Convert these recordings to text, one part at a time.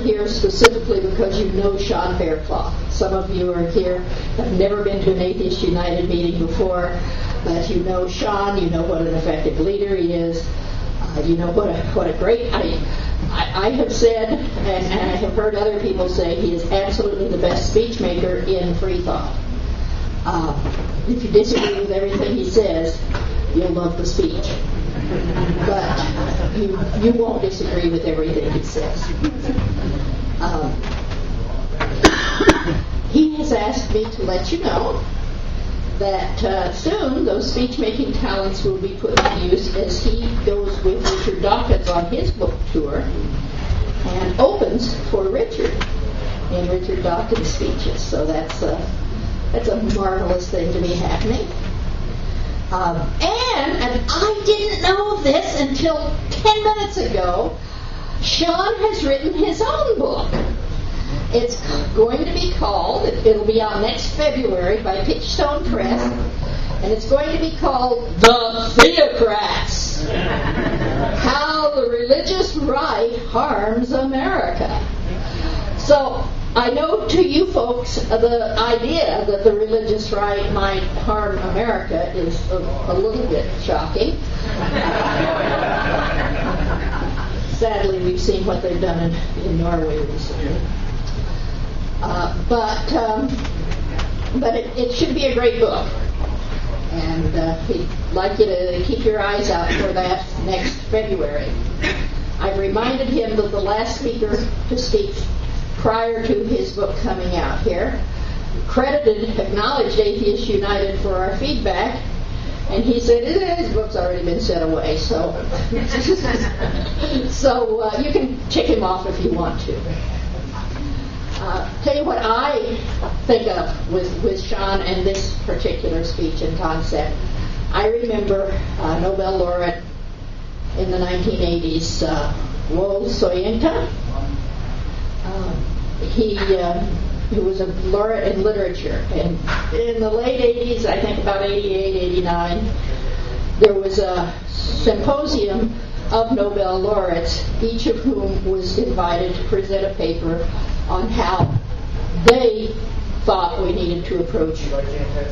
here specifically because you know Sean Faircloth. Some of you are here, have never been to an Atheist United meeting before, but you know Sean, you know what an effective leader he is, you know what a great... I have said, and I have heard other people say, he is absolutely the best speech maker in free thought. If you disagree with everything he says, you'll love the speech. But you won't disagree with everything he says. He has asked me to let you know that soon those speech-making talents will be put to use as he goes with Richard Dawkins on his book tour and opens for Richard in Richard Dawkins' speeches. So that's a marvelous thing to be happening. And I didn't know this until 10 minutes ago, Sean has written his own book. It's going to be called, it'll be out next February by Pitchstone Press, and it's going to be called The Theocrats, How the Religious Right Harms America. So I know to you folks the idea that the religious right might harm America is a little bit shocking. Sadly, we've seen what they've done in Norway recently. But it should be a great book. And he'd like you to keep your eyes out for that next February. I've reminded him that the last speaker to speak prior to his book coming out here acknowledged Atheists United for our feedback, and he said his book's already been sent away, so you can tick him off if you want to. Tell you what I think of with Sean and this particular speech and concept. I remember Nobel laureate in the 1980s, Wolf Soyinka. He was a laureate in literature. And in the late 80s, I think about 88, 89, there was a symposium of Nobel laureates, each of whom was invited to present a paper on how they thought we needed to approach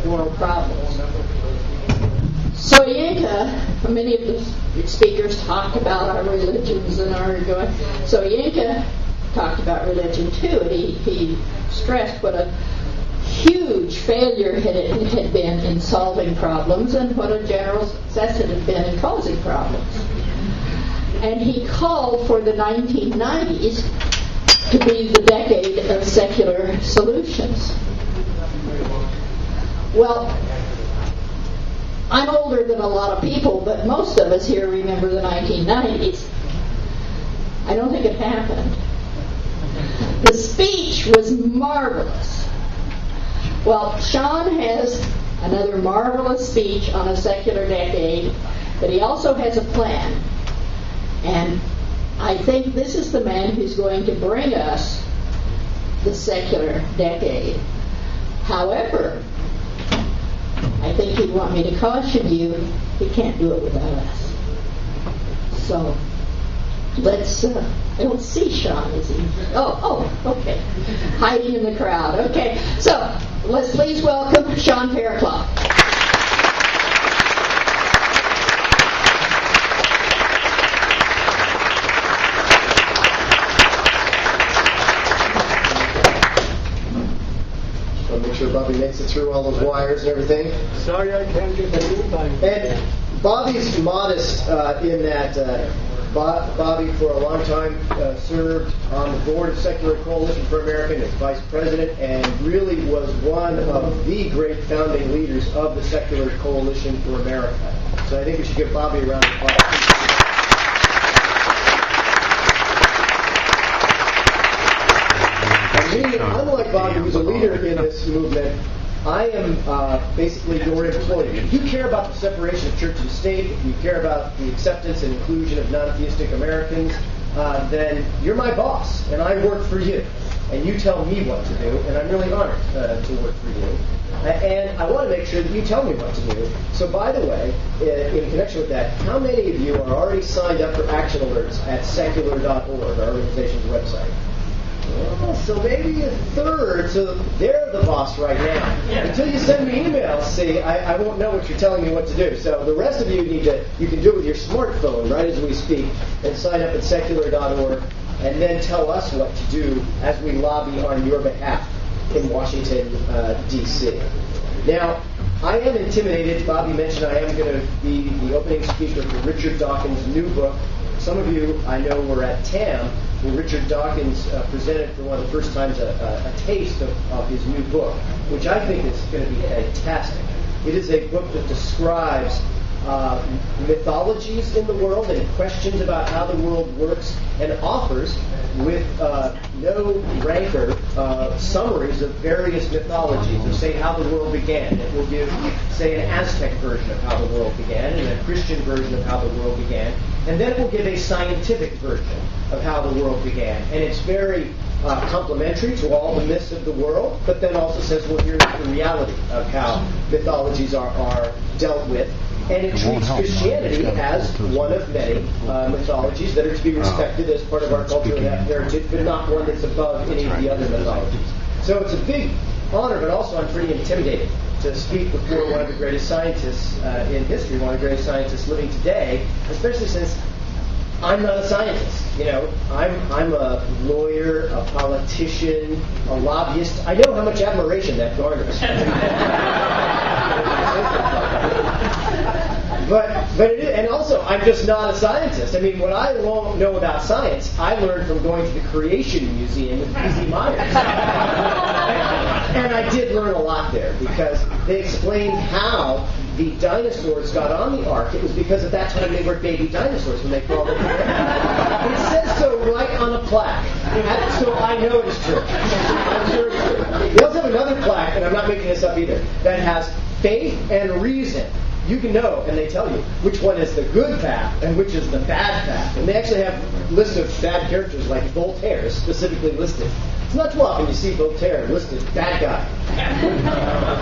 world problems. Soyinka, many of the speakers talked about our religions and our going. Soyinka talked about religion too, and he stressed what a huge failure it had been in solving problems and what a general success it had been in causing problems. And he called for the 1990s to be the decade of secular solutions. Well, I'm older than a lot of people, but most of us here remember the 1990s. I don't think it happened. The speech was marvelous. Well, Sean has another marvelous speech on a secular decade, but he also has a plan. And I think this is the man who's going to bring us the secular decade. However, I think he'd want me to caution you, he can't do it without us. So, let's, I don't see Sean, is he? Oh, okay. Hiding in the crowd. Okay, so, let's please welcome Sean Faircloth. Make sure Bobby makes it through all those wires and everything. Sorry I can't get the in time. And Bobby's modest in that Bobby for a long time served on the board of Secular Coalition for America as vice president and really was one of the great founding leaders of the Secular Coalition for America. So I think we should give Bobby a round of applause. Unlike Bobby, who's a leader in this movement, I am basically your employee. If you care about the separation of church and state, if you care about the acceptance and inclusion of non-theistic Americans, then you're my boss, and I work for you. And you tell me what to do, and I'm really honored to work for you. And I want to make sure that you tell me what to do. So by the way, in connection with that, how many of you are already signed up for action alerts at secular.org, our organization's website? So maybe a third, so they're the boss right now. Until you send me emails, see, I won't know what you're telling me what to do. So the rest of you you can do it with your smartphone right as we speak, and sign up at secular.org, and then tell us what to do as we lobby on your behalf in Washington, D.C. Now, I am intimidated. Bobby mentioned I am going to be the opening speaker for Richard Dawkins' new book. Some of you I know were at TAM, where Richard Dawkins presented for one of the first times a taste of his new book, which I think is going to be fantastic. It is a book that describes mythologies in the world and questions about how the world works, and offers, with no rancor, summaries of various mythologies of, say, how the world began. It will give, say, an Aztec version of how the world began, and a Christian version of how the world began, and then it will give a scientific version of how the world began. And it's very complementary to all the myths of the world, but then also says, well, here's the reality of how mythologies are dealt with. And it treats Christianity as one of many mythologies that are to be respected as part of our culture and heritage, but not one that's above any of the other mythologies. So it's a big honor, but also I'm pretty intimidated to speak before one of the greatest scientists in history, one of the greatest scientists living today, especially since I'm not a scientist. You know, I'm a lawyer, a politician, a lobbyist. I know how much admiration that garners. And also, I'm just not a scientist. I mean, what I know about science, I learned from going to the Creation Museum with P.Z. Myers. And I did learn a lot there, because they explained how the dinosaurs got on the ark. It was because at that time they were baby dinosaurs when they crawled over there. It says so right on a plaque. So I know it's true. I'm sure it's true. They also have another plaque, and I'm not making this up either, that has faith and reason. You can know, and they tell you, which one is the good path and which is the bad path. And they actually have lists of bad characters, like Voltaire is specifically listed. It's not too often you see Voltaire listed bad guy.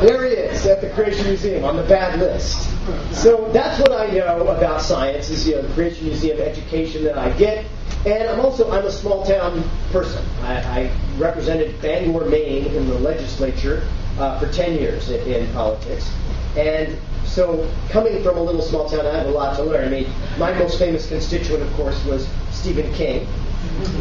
There he is at the Creation Museum on the bad list. So that's what I know about science, is the Creation Museum education that I get. And I'm a small town person. I represented Bangor, Maine in the legislature for 10 years in politics. And so, coming from a little small town, I have a lot to learn. I mean, my most famous constituent, of course, was Stephen King.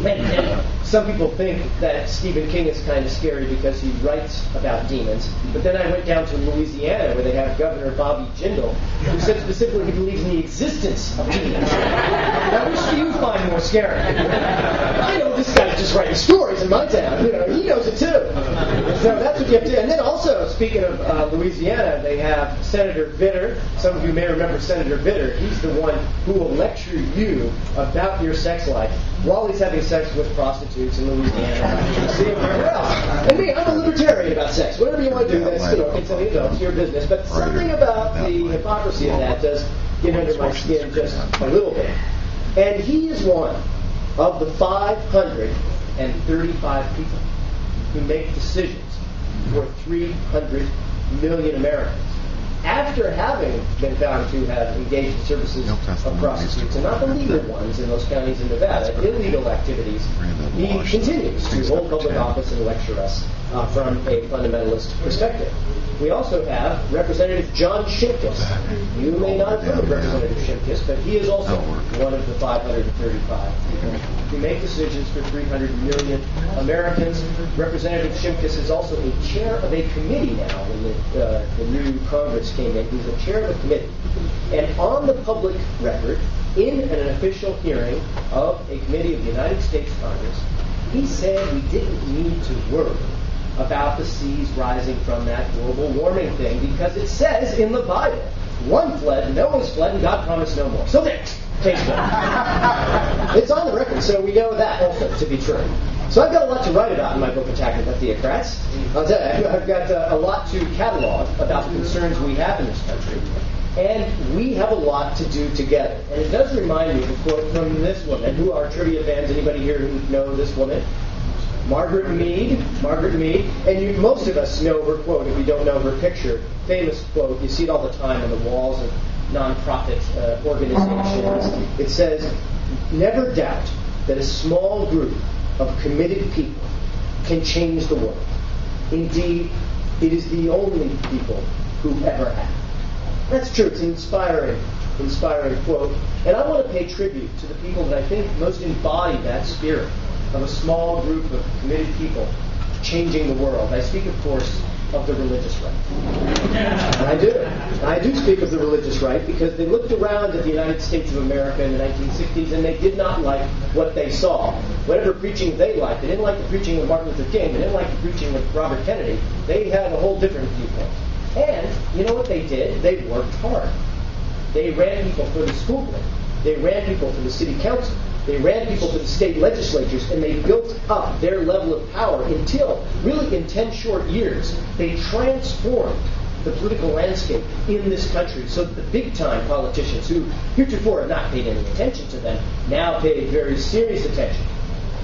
And some people think that Stephen King is kind of scary because he writes about demons. But then I went down to Louisiana, where they have Governor Bobby Jindal, who said specifically he believes in the existence of demons. Now, which do you find more scary? I know this guy's just writing stories in my town. You know, he knows it too. So that's what you have to do. And then also, speaking of Louisiana, they have Senator Vitter. Some of you may remember Senator Vitter. He's the one who will lecture you about your sex life while he's having sex with prostitutes in Louisiana. See him everywhere else. And me, I'm a libertarian about sex. Whatever you want to do, it's your business. But something about the hypocrisy of that does get under my skin just a little bit. And he is one of the 535 people who make decisions for 300 million Americans, after having been found to have engaged in services of prostitutes, and not the legal ones in those counties in Nevada, illegal activities. He continues to hold public office and lecture us from a fundamentalist perspective. We also have Representative John Shimkus. You may not have heard of Representative Shimkus, but he is also one of the 535 people who make decisions for 300 million Americans. Representative Shimkus is also a chair of a committee now when the new Congress came in. He's a chair of a committee. And on the public record, in an official hearing of a committee of the United States Congress, he said we didn't need to worry about the seas rising from that global warming thing, because it says in the Bible, one fled, Noah's fled, and God promised no more. So there, case closed. It's on the record, so we know that also to be true. So I've got a lot to write about in my book, Attacking the Theocrats. I'll tell you, I've got a lot to catalog about the concerns we have in this country. And we have a lot to do together. And it does remind me of a quote from this woman. Who are trivia fans? Anybody here who know this woman? Margaret Mead, and most of us know her quote if you don't know her picture. Famous quote, you see it all the time on the walls of non-profit organizations. It says, "Never doubt that a small group of committed people can change the world. Indeed, it is the only people who ever have. That's true. It's an inspiring quote. And I want to pay tribute to the people that I think most embody that spirit of a small group of committed people changing the world. I speak, of course, of the religious right. And I do speak of the religious right because they looked around at the United States of America in the 1960s and they did not like what they saw. Whatever preaching they liked. They didn't like the preaching of Martin Luther King. They didn't like the preaching of Robert Kennedy. They had a whole different viewpoint. And you know what they did? They worked hard. They ran people for the school board. They ran people for the city council. They ran people to the state legislatures, and they built up their level of power until, really in 10 short years, they transformed the political landscape in this country so that the big-time politicians who heretofore have not paid any attention to them now pay very serious attention.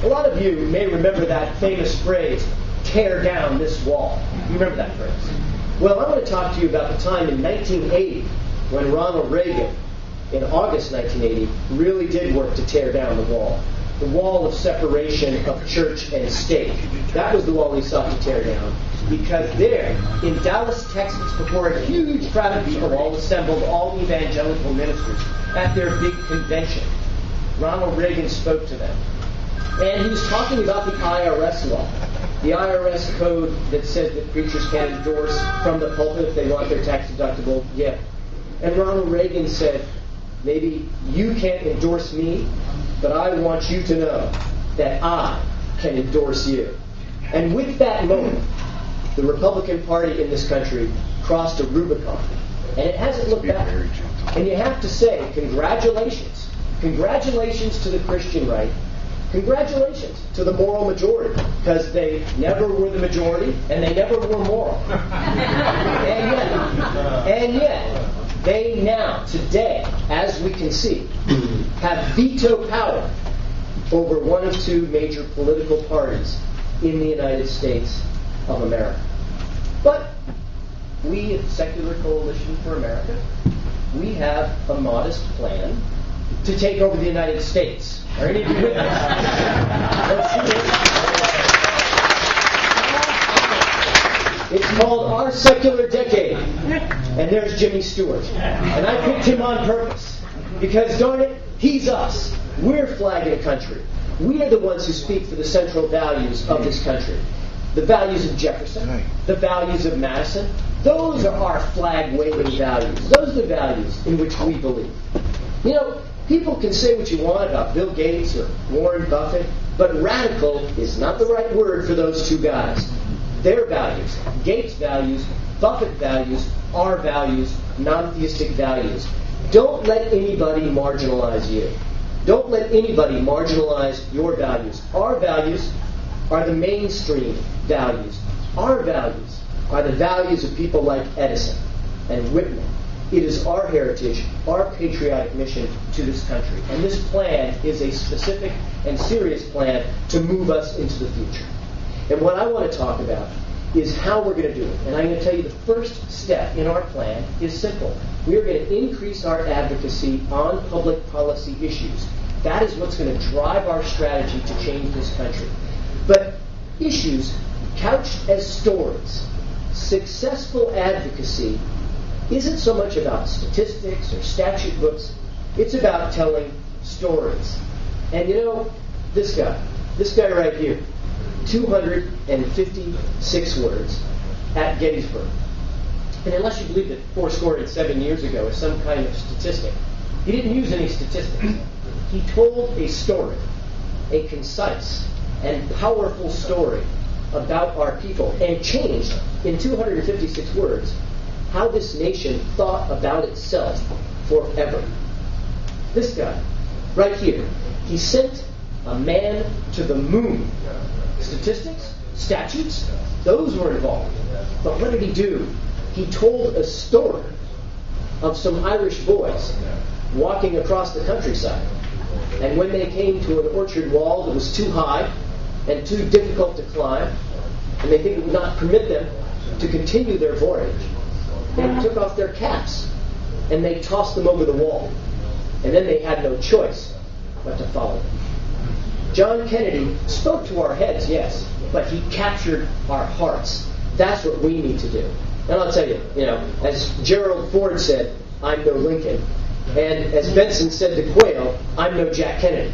A lot of you may remember that famous phrase, tear down this wall. You remember that phrase? Well, I want to talk to you about the time in 1980 when Ronald Reagan, in August 1980, really did work to tear down the wall of separation of church and state. That was the wall he sought to tear down, because there, in Dallas, Texas, before a huge crowd of people all assembled, all evangelical ministers, at their big convention, Ronald Reagan spoke to them. And he was talking about the IRS law, the IRS code that says that preachers can endorse from the pulpit if they want their tax-deductible gift. And Ronald Reagan said, maybe you can't endorse me, but I want you to know that I can endorse you. And with that moment, the Republican Party in this country crossed a Rubicon. And it hasn't looked back. And you have to say, congratulations. Congratulations to the Christian right. Congratulations to the moral majority, because they never were the majority, and they never were moral. And yet, they now, today, as we can see, have veto power over one of two major political parties in the United States of America. But we at Secular Coalition for America, we have a modest plan to take over the United States. Are any of you with us? It's called Our Secular Decade. And there's Jimmy Stewart. And I picked him on purpose. Because, darn it, he's us. We're flagging country. We are the ones who speak for the central values of this country. The values of Jefferson. The values of Madison. Those are our flag-waving values. Those are the values in which we believe. You know, people can say what you want about Bill Gates or Warren Buffett, but radical is not the right word for those two guys. Their values, Gates' values, Buffett values, our values, non-theistic values. Don't let anybody marginalize you. Don't let anybody marginalize your values. Our values are the mainstream values. Our values are the values of people like Edison and Whitman. It is our heritage, our patriotic mission to this country. And this plan is a specific and serious plan to move us into the future. And what I want to talk about is how we're going to do it. And I'm going to tell you the first step in our plan is simple. We are going to increase our advocacy on public policy issues. That is what's going to drive our strategy to change this country. But issues couched as stories, successful advocacy isn't so much about statistics or statute books. It's about telling stories. And you know, this guy right here, 256 words at Gettysburg. And unless you believe that 7 years ago is some kind of statistic, he didn't use any statistics. He told a story, a concise and powerful story about our people, and changed in 256 words how this nation thought about itself forever. This guy, right here, he sent a man to the moon. Statistics, statutes, those were involved. But what did he do? He told a story of some Irish boys walking across the countryside. And when they came to an orchard wall that was too high and too difficult to climb, and they think it would not permit them to continue their voyage, they took off their caps and they tossed them over the wall. And then they had no choice but to follow them. John Kennedy spoke to our heads, yes, but he captured our hearts. That's what we need to do. And I'll tell you, as Gerald Ford said, I'm no Lincoln. And as Benson said to Quayle, I'm no Jack Kennedy.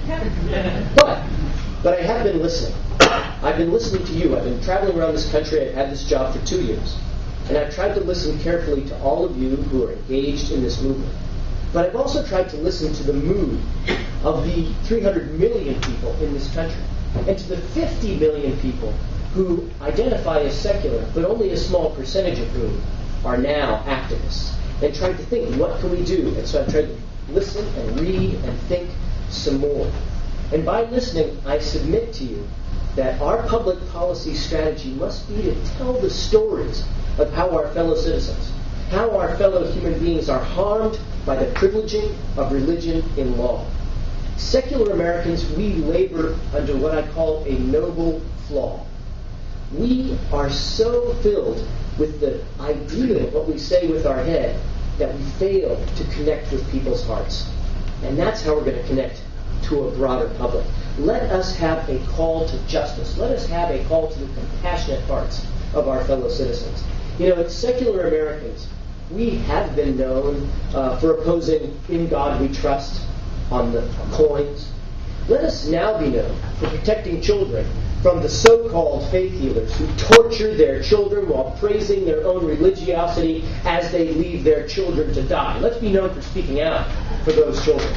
But I have been listening. I've been listening to you. I've been traveling around this country. I've had this job for 2 years. And I've tried to listen carefully to all of you who are engaged in this movement. But I've also tried to listen to the mood of the 300 million people in this country, and to the 50 million people who identify as secular, but only a small percentage of whom are now activists, and tried to think, what can we do? And so I've tried to listen and read and think some more. And by listening, I submit to you that our public policy strategy must be to tell the stories of how our fellow citizens, how our fellow human beings are harmed by the privileging of religion in law. Secular Americans, we labor under what I call a noble flaw. We are so filled with the ideal of what we say with our head that we fail to connect with people's hearts. And that's how we're going to connect to a broader public. Let us have a call to justice. Let us have a call to the compassionate hearts of our fellow citizens. As secular Americans, we have been known for opposing In God We Trust on the coins. Let us now be known for protecting children from the so-called faith healers who torture their children while praising their own religiosity as they leave their children to die. Let's be known for speaking out for those children.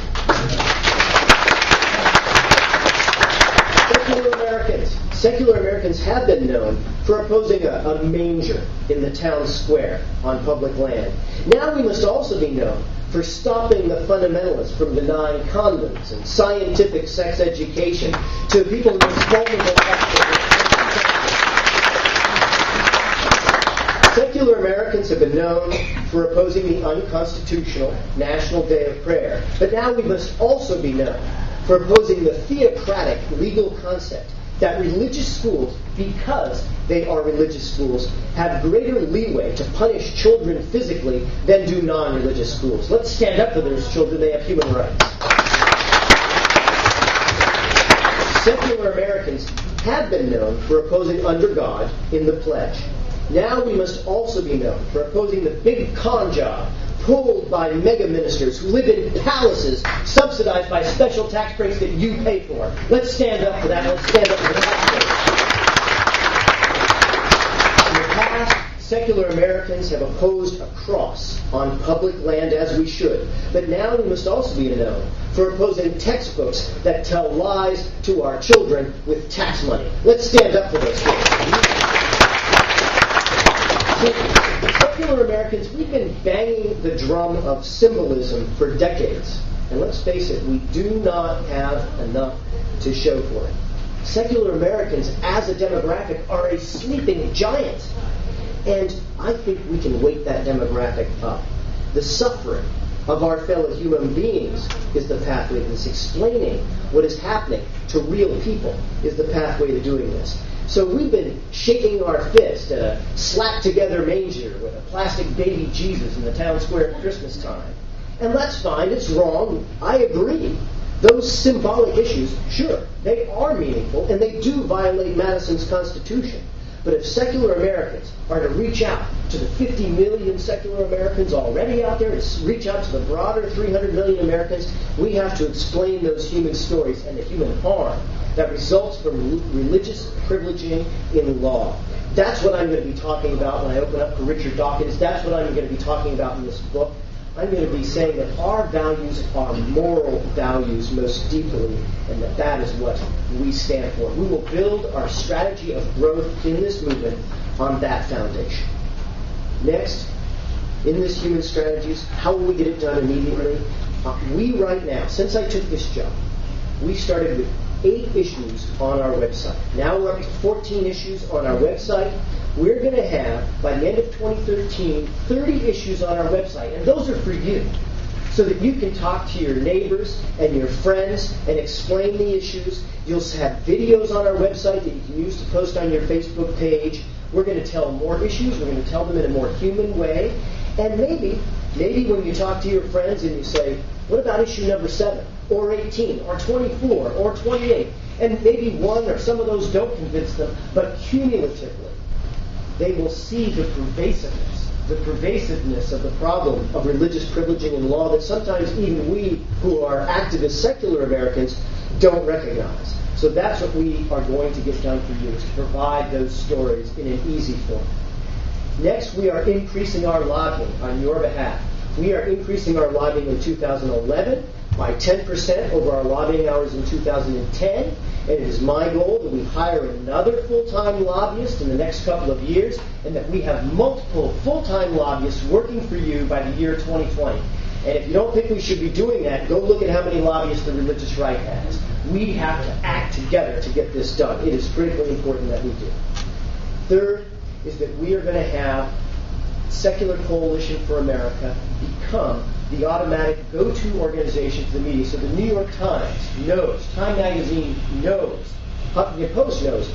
Secular Americans have been known for opposing a manger in the town square on public land. Now we must also be known for stopping the fundamentalists from denying condoms and scientific sex education to people in this vulnerable sector. Secular Americans have been known for opposing the unconstitutional National Day of Prayer. But now we must also be known for opposing the theocratic legal concept that religious schools, because they are religious schools, have greater leeway to punish children physically than do non-religious schools. Let's stand up for those children. They have human rights. Secular Americans have been known for opposing under God in the pledge. Now we must also be known for opposing the big con job pulled by mega ministers who live in palaces subsidized by special tax breaks that you pay for. Let's stand up for that. Let's stand up for the tax breaks. In the past, secular Americans have opposed a cross on public land as we should. But now we must also be known for opposing textbooks that tell lies to our children with tax money. Let's stand up for those things. Secular Americans, we've been banging the drum of symbolism for decades. And let's face it, we do not have enough to show for it. Secular Americans, as a demographic, are a sleeping giant. And I think we can wake that demographic up. The suffering of our fellow human beings is the pathway to this. Explaining what is happening to real people is the pathway to doing this. So we've been shaking our fist at a slapped-together manger with a plastic baby Jesus in the town square at Christmas time. And that's fine. It's wrong. I agree. Those symbolic issues, sure, they are meaningful, and they do violate Madison's Constitution. But if secular Americans are to reach out to the 50 million secular Americans already out there, to reach out to the broader 300 million Americans, we have to explain those human stories and the human harm that results from religious privileging in law. That's what I'm going to be talking about when I open up for Richard Dawkins. That's what I'm going to be talking about in this book. I'm going to be saying that our values are moral values most deeply, and that is what we stand for. We will build our strategy of growth in this movement on that foundation. Next, in this human strategies, how will we get it done immediately? We right now, since I took this job, we started with 8 issues on our website. Now we're up to 14 issues on our website. We're going to have, by the end of 2013, 30 issues on our website. And those are for you, so that you can talk to your neighbors and your friends and explain the issues. You'll have videos on our website that you can use to post on your Facebook page. We're going to tell more issues. We're going to tell them in a more human way. And maybe when you talk to your friends and you say, what about issue number 7, or 18, or 24, or 28? And maybe one or some of those don't convince them, but cumulatively, they will see the pervasiveness of the problem of religious privileging in law that sometimes even we who are activist secular Americans don't recognize. So that's what we are going to get done for you, is to provide those stories in an easy form. Next, we are increasing our lobbying on your behalf. We are increasing our lobbying in 2011 by 10% over our lobbying hours in 2010. And it is my goal that we hire another full-time lobbyist in the next couple of years, and that we have multiple full-time lobbyists working for you by the year 2020. And if you don't think we should be doing that, go look at how many lobbyists the religious right has. We have to act together to get this done. It is critically important that we do. Third is that we are going to have Secular Coalition for America become the automatic go-to organization for the media. So the New York Times knows, Time Magazine knows, Huffington Post knows,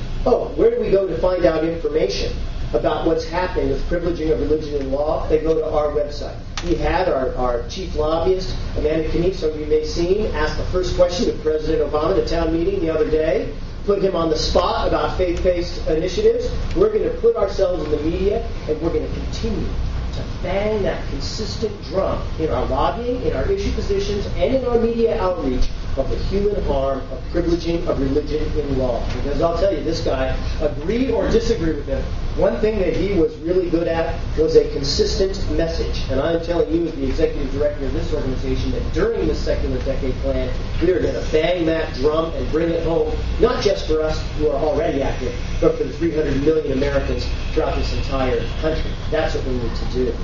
where do we go to find out information about what's happening with privileging of religion in law? They go to our website. We had our chief lobbyist, Amanda Knief, some of you may have seen, ask the first question of President Obama at a town meeting the other day, put him on the spot about faith-based initiatives. We're going to put ourselves in the media, and we're going to continue to bang that consistent drum in our lobbying, in our issue positions, and in our media outreach of the human harm of privileging of religion in law. Because I'll tell you, this guy, agree or disagree with him, one thing that he was really good at was a consistent message. And I'm telling you, as the executive director of this organization, that during this Secular Decade Plan, we are going to bang that drum and bring it home, not just for us who are already active, but for the 300 million Americans throughout this entire country. That's what we need to do.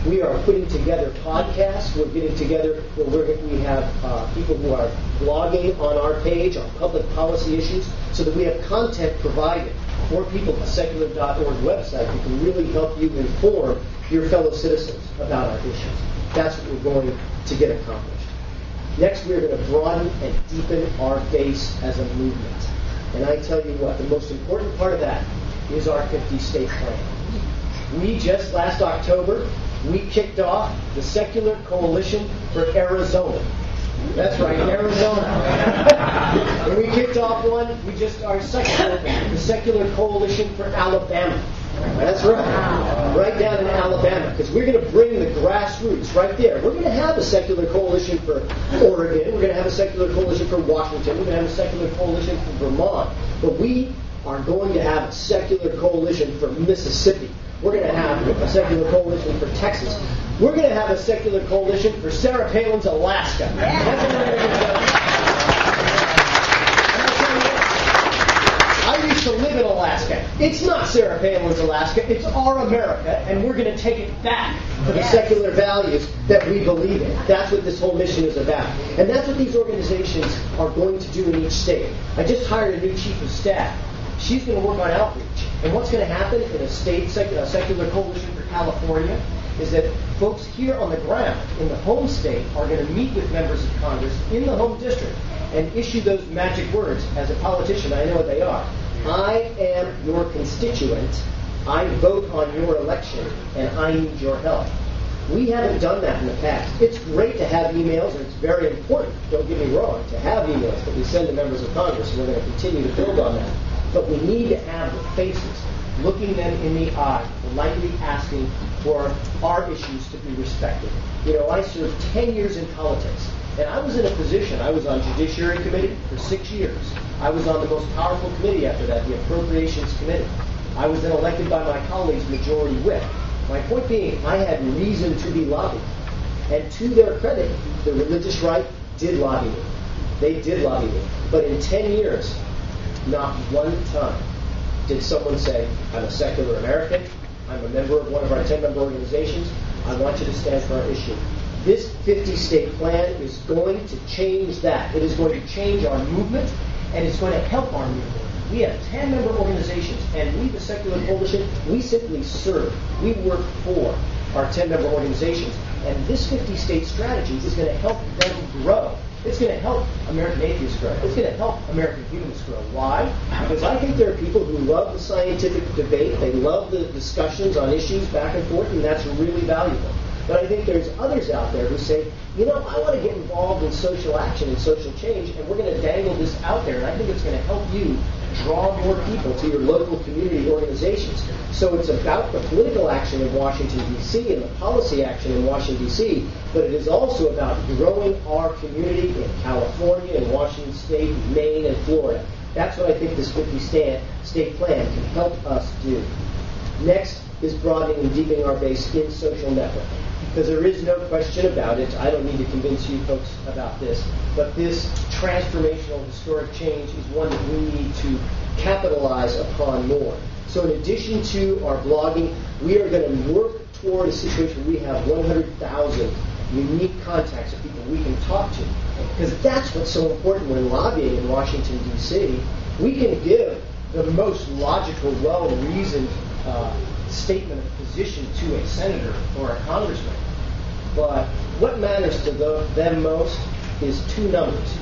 We are putting together podcasts. We're getting together where we have people who are blogging on our page on public policy issues, so that we have content provided for people at the secular.org website that can really help you inform your fellow citizens about our issues. That's what we're going to get accomplished. Next, we're going to broaden and deepen our base as a movement. And I tell you what, the most important part of that is our 50-state plan. We just last October, we kicked off the Secular Coalition for Arizona. That's right, Arizona. And we kicked off one, our second one, the Secular Coalition for Alabama. That's right. Right down in Alabama, because we're going to bring the grassroots right there. We're going to have a Secular Coalition for Oregon. We're going to have a Secular Coalition for Washington. We're going to have a Secular Coalition for Vermont. But we are going to have a Secular Coalition for Mississippi. We're going to have a Secular Coalition for Texas. We're going to have a Secular Coalition for Sarah Palin's Alaska. That's what we're going to do. I used to live in Alaska. It's not Sarah Palin's Alaska. It's our America, and we're going to take it back to the secular values that we believe in. That's what this whole mission is about. And that's what these organizations are going to do in each state. I just hired a new chief of staff. She's going to work on outreach. And what's going to happen in a secular coalition for California is that folks here on the ground in the home state are going to meet with members of Congress in the home district and issue those magic words. As a politician, I know what they are. I am your constituent. I vote on your election, and I need your help. We haven't done that in the past. It's great to have emails, and it's very important, don't get me wrong, to have emails that we send to members of Congress, and we're going to continue to build on that. But we need to have the faces, looking them in the eye, politely asking for our issues to be respected. You know, I served 10 years in politics, and I was in a position, I was on Judiciary Committee for 6 years. I was on the most powerful committee after that, the Appropriations Committee. I was then elected by my colleagues majority whip. My point being, I had reason to be lobbied. And to their credit, the religious right did lobby me. They did lobby me. But in 10 years, not one time did someone say, I'm a secular American, I'm a member of one of our 10-member organizations, I want you to stand for our issue. This 50-state plan is going to change that. It is going to change our movement, and it's going to help our movement. We have 10-member organizations, and we, the Secular Coalition, we simply serve. We work for our 10-member organizations, and this 50-state strategy is going to help them grow. It's going to help American atheists grow. It's going to help American humanists grow. Why? Because I think there are people who love the scientific debate. They love the discussions on issues back and forth, and that's really valuable. But I think there's others out there who say, I want to get involved in social action and social change, and we're going to dangle this out there, and I think it's going to help you draw more people to your local community organizations. So it's about the political action in Washington, D.C. and the policy action in Washington, D.C., but it is also about growing our community in California, in Washington State, Maine, and Florida. That's what I think this 50-state plan can help us do. Next is broadening and deepening our base in social networking. Because there is no question about it. I don't need to convince you folks about this. But this transformational historic change is one that we need to capitalize upon more. So in addition to our blogging, we are going to work toward a situation where we have 100,000 unique contacts of people we can talk to. Because that's what's so important when lobbying in Washington, D.C. We can give the most logical, well-reasoned statement of position to a senator or a congressman. But what matters to them most is two numbers.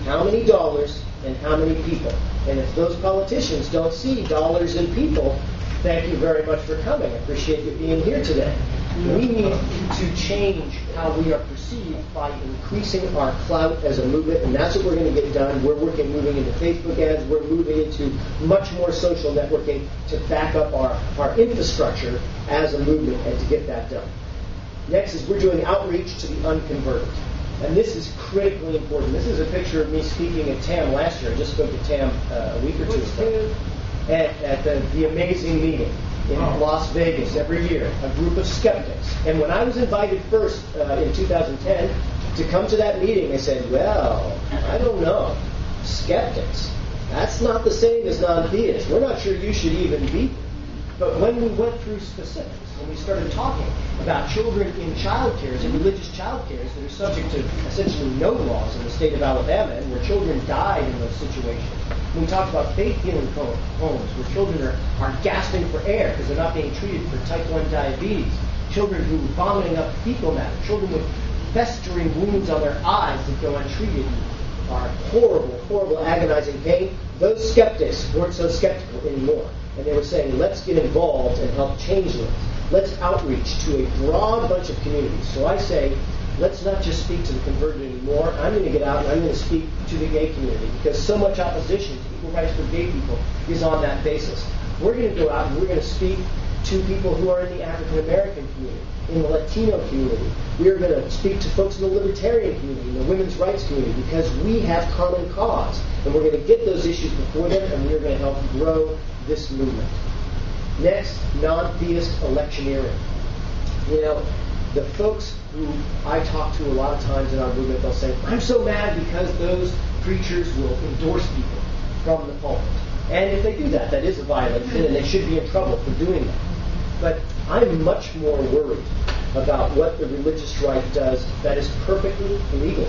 How many dollars and how many people. And if those politicians don't see dollars and people, thank you very much for coming. I appreciate you being here today. We need to change how we are perceived by increasing our clout as a movement, and that's what we're going to get done. We're moving into Facebook ads. We're moving into much more social networking to back up our infrastructure as a movement and to get that done. Next is we're doing outreach to the unconverted. And this is critically important. This is a picture of me speaking at TAM last year. I just spoke at TAM a week or two ago at the amazing meeting in Las Vegas every year, a group of skeptics. And when I was invited first in 2010 to come to that meeting, I said, well, I don't know. Skeptics. That's not the same as non-theists. We're not sure you should even be. But when we went through specifics, when we started talking about children in child cares and religious child cares that are subject to essentially no laws in the state of Alabama and where children died in those situations, when we talked about faith-healing homes where children are gasping for air because they're not being treated for type 1 diabetes, children who are vomiting up fecal matter, children with festering wounds on their eyes that go untreated and are horrible, horrible, agonizing pain, those skeptics weren't so skeptical anymore. And they were saying, let's get involved and help change this. Let's outreach to a broad bunch of communities. So I say, let's not just speak to the converted anymore. I'm going to get out and I'm going to speak to the gay community because so much opposition to equal rights for gay people is on that basis. We're going to go out and we're going to speak to people who are in the African American community, in the Latino community. We are going to speak to folks in the libertarian community, in the women's rights community, because we have common cause. And we're going to get those issues before them, and we are going to help grow this movement. Next, Nontheist Electioneering. The folks who I talk to a lot of times in our movement, they'll say, I'm so mad because those preachers will endorse people from the pulpit. And if they do that, that is a violation, and they should be in trouble for doing that. But I'm much more worried about what the religious right does that is perfectly legal.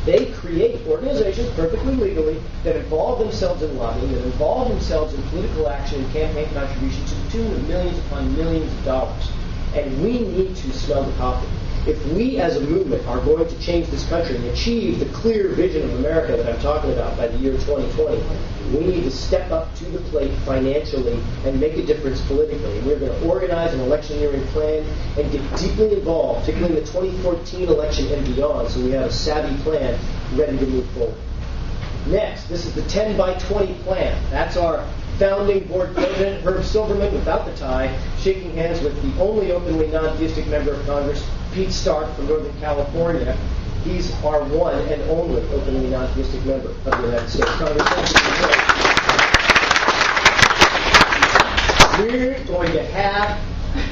They create organizations perfectly legally that involve themselves in lobbying, that involve themselves in political action and campaign contributions to the tune of millions upon millions of dollars. And we need to smell the coffee. If we as a movement are going to change this country and achieve the clear vision of America that I'm talking about by the year 2020, we need to step up to the plate financially and make a difference politically. And we're going to organize an electioneering plan and get deeply involved, particularly in the 2014 election and beyond, so we have a savvy plan ready to move forward. Next, this is the 10 by 20 plan. That's our founding board president, Herb Silverman, without the tie, shaking hands with the only openly non-theistic member of Congress, Pete Stark from Northern California. He's our one and only openly non-theistic member of the United States Congress. We're going to have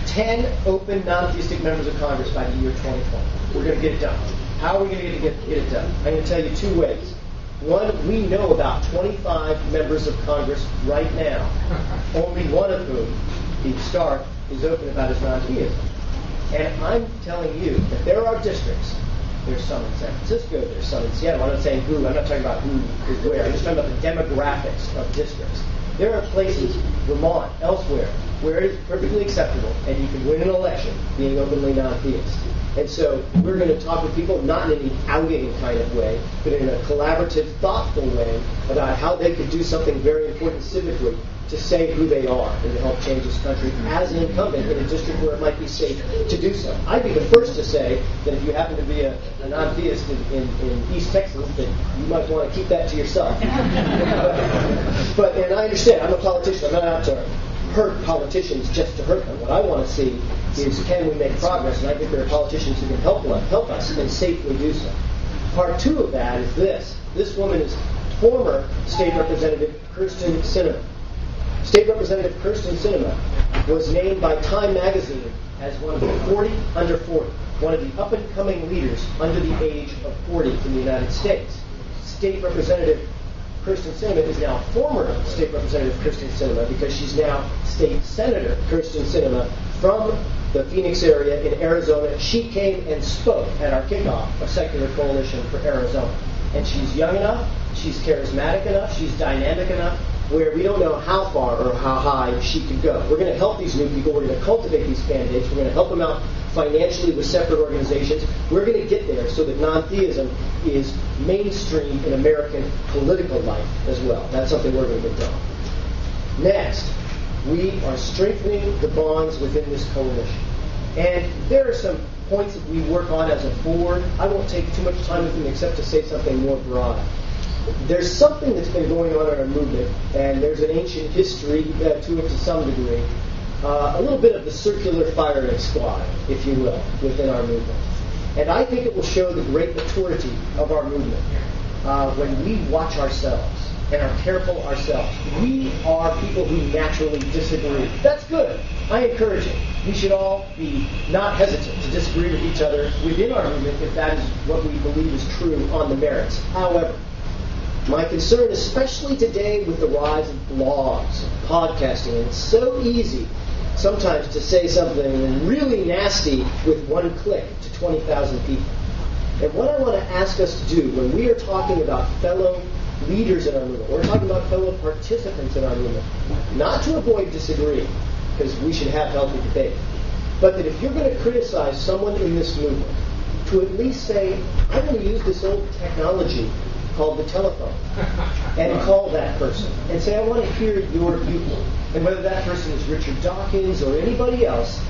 10 open non-theistic members of Congress by the year 2020. We're going to get it done. How are we going to get it done? I'm going to tell you two ways. One, we know about 25 members of Congress right now, only one of whom, Pete Stark, is open about his non-theism. And I'm telling you that there are districts. There's some in San Francisco, there's some in Seattle. I'm not saying who, I'm not talking about who is where. I'm just talking about the demographics of districts. There are places, Vermont, elsewhere, where it is perfectly acceptable and you can win an election being openly non-theist. And so we're going to talk with people, not in any outing kind of way, but in a collaborative, thoughtful way about how they could do something very important civically to say who they are and to help change this country as an incumbent in a district where it might be safe to do so. I'd be the first to say that if you happen to be a non-theist in East Texas, that you might want to keep that to yourself. And I understand, I'm a politician, I'm not out to hurt politicians just to hurt them. What I want to see is, can we make progress? And I think there are politicians who can help us and safely do so. Part two of that is this. This woman is former State Representative Kirsten Sinema. State Representative Kirsten Sinema was named by Time magazine as one of the 40 under 40, one of the up-and-coming leaders under the age of 40 in the United States. State Representative Kirsten Sinema is now former State Representative Kirsten Sinema because she's now State Senator Kirsten Sinema from the Phoenix area in Arizona. She came and spoke at our kickoff of Secular Coalition for Arizona. And she's young enough, she's charismatic enough, she's dynamic enough, where we don't know how far or how high she could go. We're going to help these new people. We're going to cultivate these candidates. We're going to help them out financially with separate organizations. We're going to get there so that non-theism is mainstream in American political life as well. That's something we're going to get done. Next, we are strengthening the bonds within this coalition. And there are some points that we work on as a board. I won't take too much time with them except to say something more broad. There's something that's been going on in our movement, and there's an ancient history to it to some degree. A little bit of the circular firing squad, if you will, within our movement. And I think it will show the great maturity of our movement when we watch ourselves and are careful ourselves. We are people who naturally disagree. That's good. I encourage it. We should all be not hesitant to disagree with each other within our movement if that is what we believe is true on the merits. However, my concern, especially today with the rise of blogs and podcasting, and it's so easy sometimes to say something really nasty with one click to 20,000 people. And what I want to ask us to do when we are talking about fellow leaders in our movement, we're talking about fellow participants in our movement, not to avoid disagreeing, because we should have healthy debate, but that if you're going to criticize someone in this movement, to at least say, I'm going to use this old technology called the telephone, and call that person and say, I want to hear your viewpoint. And whether that person is Richard Dawkins or anybody else,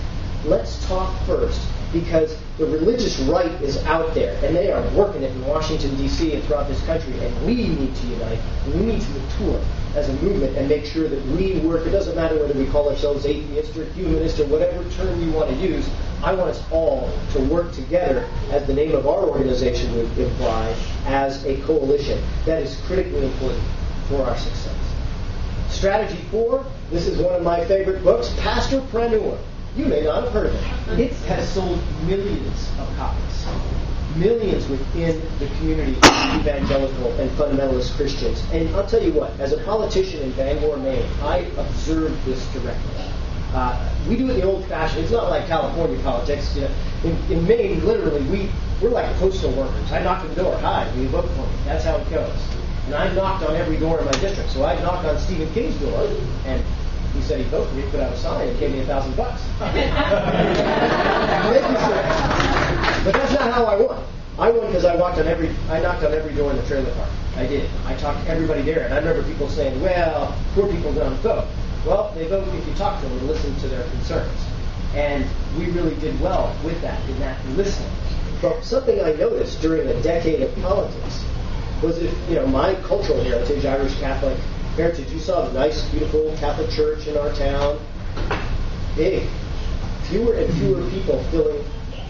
let's talk first, because the religious right is out there, and they are working it in Washington, D.C. and throughout this country, and we need to unite. We need to mature as a movement and make sure that we work. It doesn't matter whether we call ourselves atheist or humanist or whatever term you want to use. I want us all to work together, as the name of our organization would imply, as a coalition. That is critically important for our success. Strategy 4, this is one of my favorite books, Pastorpreneur. You may not have heard of it. It has sold millions of copies. Millions within the community of evangelical and fundamentalist Christians. And I'll tell you what, as a politician in Bangor, Maine, I observed this directly. We do it the old-fashioned. It's not like California politics. You know, in Maine, literally, we're like postal workers. I knock on the door. Hi, will you vote for me? That's how it goes. And I knocked on every door in my district. So I knocked on Stephen King's door, and he said he'd vote for me, put out a sign, and gave me $1,000. But that's not how I won. I won because I knocked on every door in the trailer park. I did. I talked to everybody there, and I remember people saying, well, poor people don't vote. Well, they vote if you talk to them and listen to their concerns. And we really did well with that, in that listening. But something I noticed during a decade of politics was that, my cultural heritage, Irish Catholic heritage, you saw the nice, beautiful Catholic church in our town. Big. Fewer and fewer people filling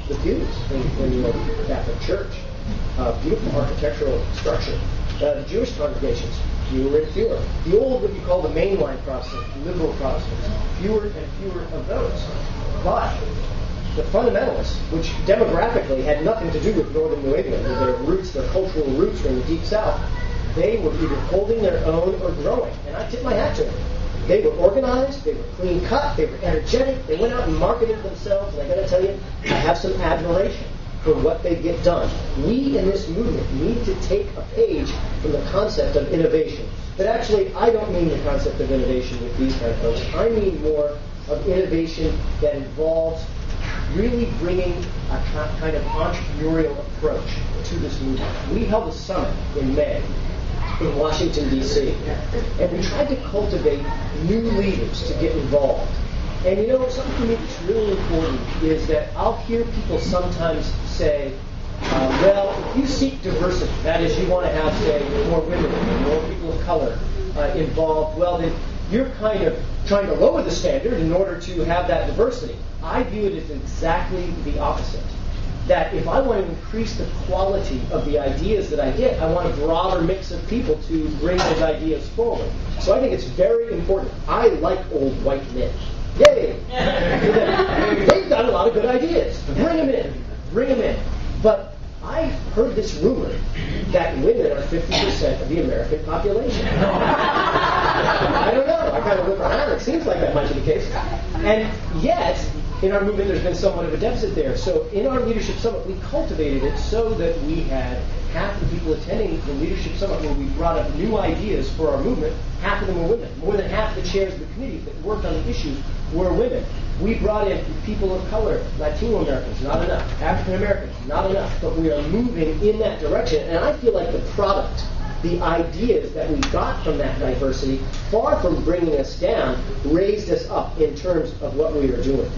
the pews when you went to Catholic church. Beautiful architectural structure. The Jewish congregations, fewer and fewer. The old, what you call the mainline Protestants, liberal Protestants, fewer and fewer of those. But the fundamentalists, which demographically had nothing to do with northern New England, with their roots, their cultural roots were in the deep south, they were either holding their own or growing. And I tip my hat to them. They were organized, they were clean cut, they were energetic, they went out and marketed themselves, and I got to tell you, I have some admiration for what they get done. We in this movement need to take a page from the concept of innovation. But actually, I don't mean the concept of innovation with these kind of folks. I mean more of innovation that involves really bringing a kind of entrepreneurial approach to this movement. We held a summit in May in Washington, D.C., and we tried to cultivate new leaders to get involved. And you know, something to me that's really important is that I'll hear people sometimes say, well, if you seek diversity, that is, you want to have, say, more women or more people of color involved, well, then you're kind of trying to lower the standard in order to have that diversity. I view it as exactly the opposite. That if I want to increase the quality of the ideas that I get, I want a broader mix of people to bring those ideas forward. So I think it's very important. I like old white men. Yay! They've got a lot of good ideas. Bring them in. Bring them in. But I've heard this rumor that women are 50% of the American population. I don't know. I kind of look around. It seems like that might be the case. And yet, in our movement, there's been somewhat of a deficit there. So in our Leadership Summit, we cultivated it so that we had half the people attending the Leadership Summit where we brought up new ideas for our movement, half of them were women. More than half the chairs of the committees that worked on the issues were women. We brought in people of color, Latino Americans, not enough. African Americans, not enough. But we are moving in that direction. And I feel like the product, the ideas that we got from that diversity, far from bringing us down, raised us up in terms of what we are doing.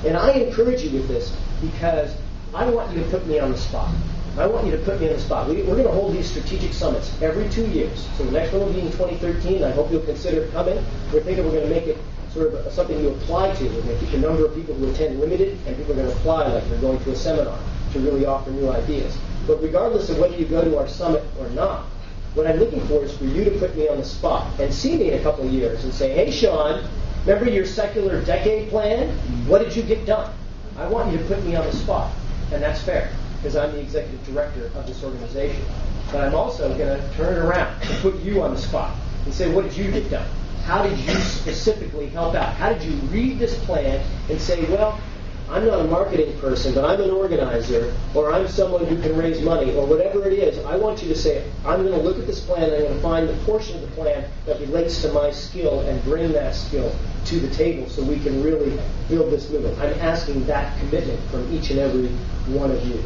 And I encourage you with this because I want you to put me on the spot. I want you to put me on the spot. We're going to hold these strategic summits every 2 years. So the next one will be in 2013. I hope you'll consider coming. We're thinking we're going to make it sort of something you apply to. We're going to keep the number of people who attend limited, and people are going to apply like they're going to a seminar to really offer new ideas. But regardless of whether you go to our summit or not, what I'm looking for is for you to put me on the spot and see me in a couple of years and say, hey, Sean, remember your secular decade plan? What did you get done? I want you to put me on the spot. And that's fair, because I'm the executive director of this organization. But I'm also going to turn it around and put you on the spot and say, what did you get done? How did you specifically help out? How did you read this plan and say, well, I'm not a marketing person, but I'm an organizer, or I'm someone who can raise money, or whatever it is. I want you to say, I'm going to look at this plan, and I'm going to find the portion of the plan that relates to my skill and bring that skill to the table so we can really build this movement. I'm asking that commitment from each and every one of you.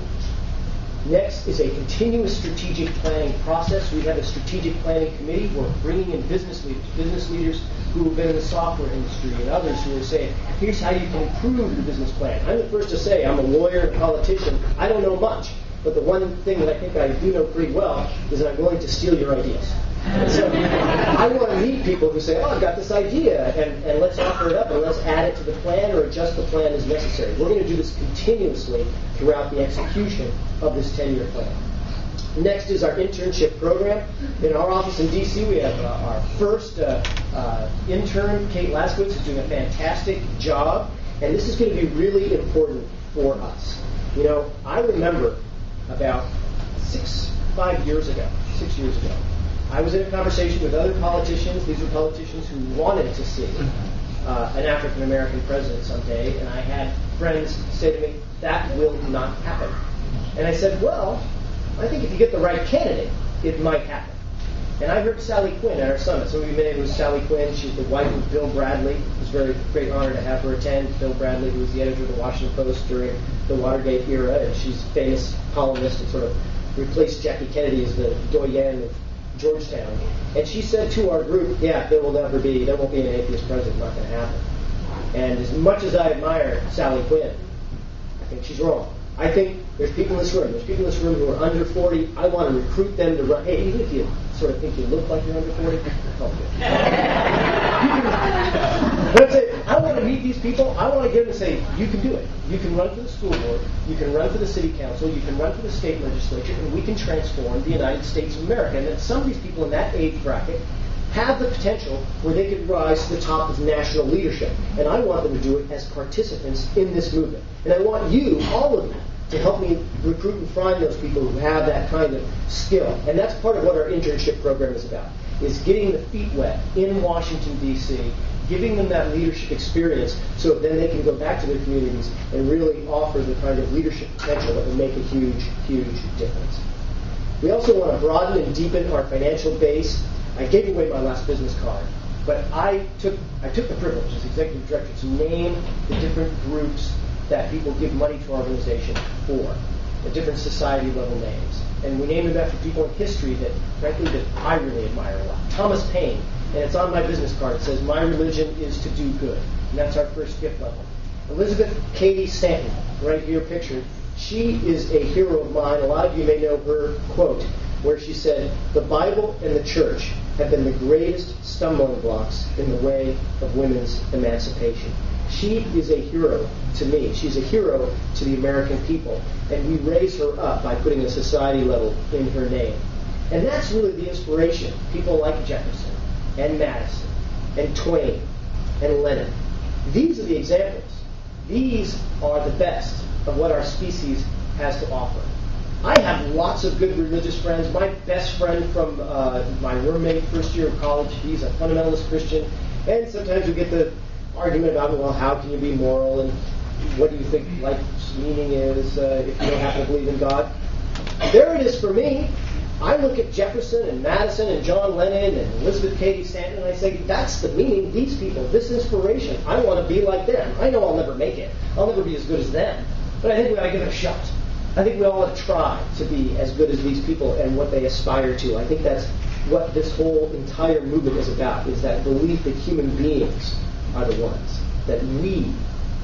Next is a continuous strategic planning process. We have a strategic planning committee. We're bringing in business leaders who have been in the software industry and others who are saying, here's how you can improve the business plan. I'm the first to say, I'm a lawyer and a politician. I don't know much. But the one thing that I think I do know pretty well is that I'm willing to steal your ideas. And so I want to meet people who say, oh, I've got this idea, and let's offer it up, and let's add it to the plan or adjust the plan as necessary. We're going to do this continuously throughout the execution of this 10-year plan. Next is our internship program. In our office in D.C., we have our first intern, Kate Laskowitz, who's doing a fantastic job, and this is going to be really important for us. You know, I remember about 6 years ago, I was in a conversation with other politicians. These were politicians who wanted to see an African-American president someday, and I had friends say to me, that will not happen. And I said, well, I think if you get the right candidate, it might happen. And I heard Sally Quinn at our summit. Some of you may know who Sally Quinn. She's the wife of Bill Bradley. It was a very great honor to have her attend. Bill Bradley, who was the editor of the Washington Post during the Watergate era, and she's a famous columnist and sort of replaced Jackie Kennedy as the doyen of Georgetown. And she said to our group, yeah, there won't be an atheist president, not going to happen. And as much as I admire Sally Quinn, I think she's wrong. I think there's people in this room who are under 40. I want to recruit them to run. Hey, even if you sort of think you look like you're under 40, help you. That's it. I want to meet these people. I want to get them and say, you can do it. You can run for the school board. You can run for the city council. You can run for the state legislature, and we can transform the United States of America. And that some of these people in that age bracket have the potential where they could rise to the top of national leadership. And I want them to do it as participants in this movement. And I want you, all of you, to help me recruit and find those people who have that kind of skill. And that's part of what our internship program is about, is getting the feet wet in Washington, D.C., giving them that leadership experience so then they can go back to their communities and really offer the kind of leadership potential that will make a huge, huge difference. We also want to broaden and deepen our financial base. I gave away my last business card. But I took the privilege as executive director to name the different groups that people give money to our organization for, the different society level names. And we named them after people in history that, frankly, that I really admire a lot. Thomas Paine, and it's on my business card. It says, "My religion is to do good." And that's our first gift level. Elizabeth Cady Stanton, right here pictured, she is a hero of mine. A lot of you may know her quote, where she said, "The Bible and the church have been the greatest stumbling blocks in the way of women's emancipation." She is a hero to me. She's a hero to the American people. And we raise her up by putting a society level in her name. And that's really the inspiration. People like Jefferson and Madison and Twain and Lenin. These are the examples. These are the best of what our species has to offer. I have lots of good religious friends. My best friend from my roommate first year of college, he's a fundamentalist Christian. And sometimes we get the argument about, well, how can you be moral and what do you think life's meaning is if you don't happen to believe in God? There it is for me. I look at Jefferson and Madison and John Lennon and Elizabeth Cady Stanton and I say, that's the meaning, these people, this inspiration. I want to be like them. I know I'll never make it. I'll never be as good as them. But I think we ought to give it a shot. I think we all ought to try to be as good as these people and what they aspire to. I think that's what this whole entire movement is about, is that belief that human beings are the ones, that we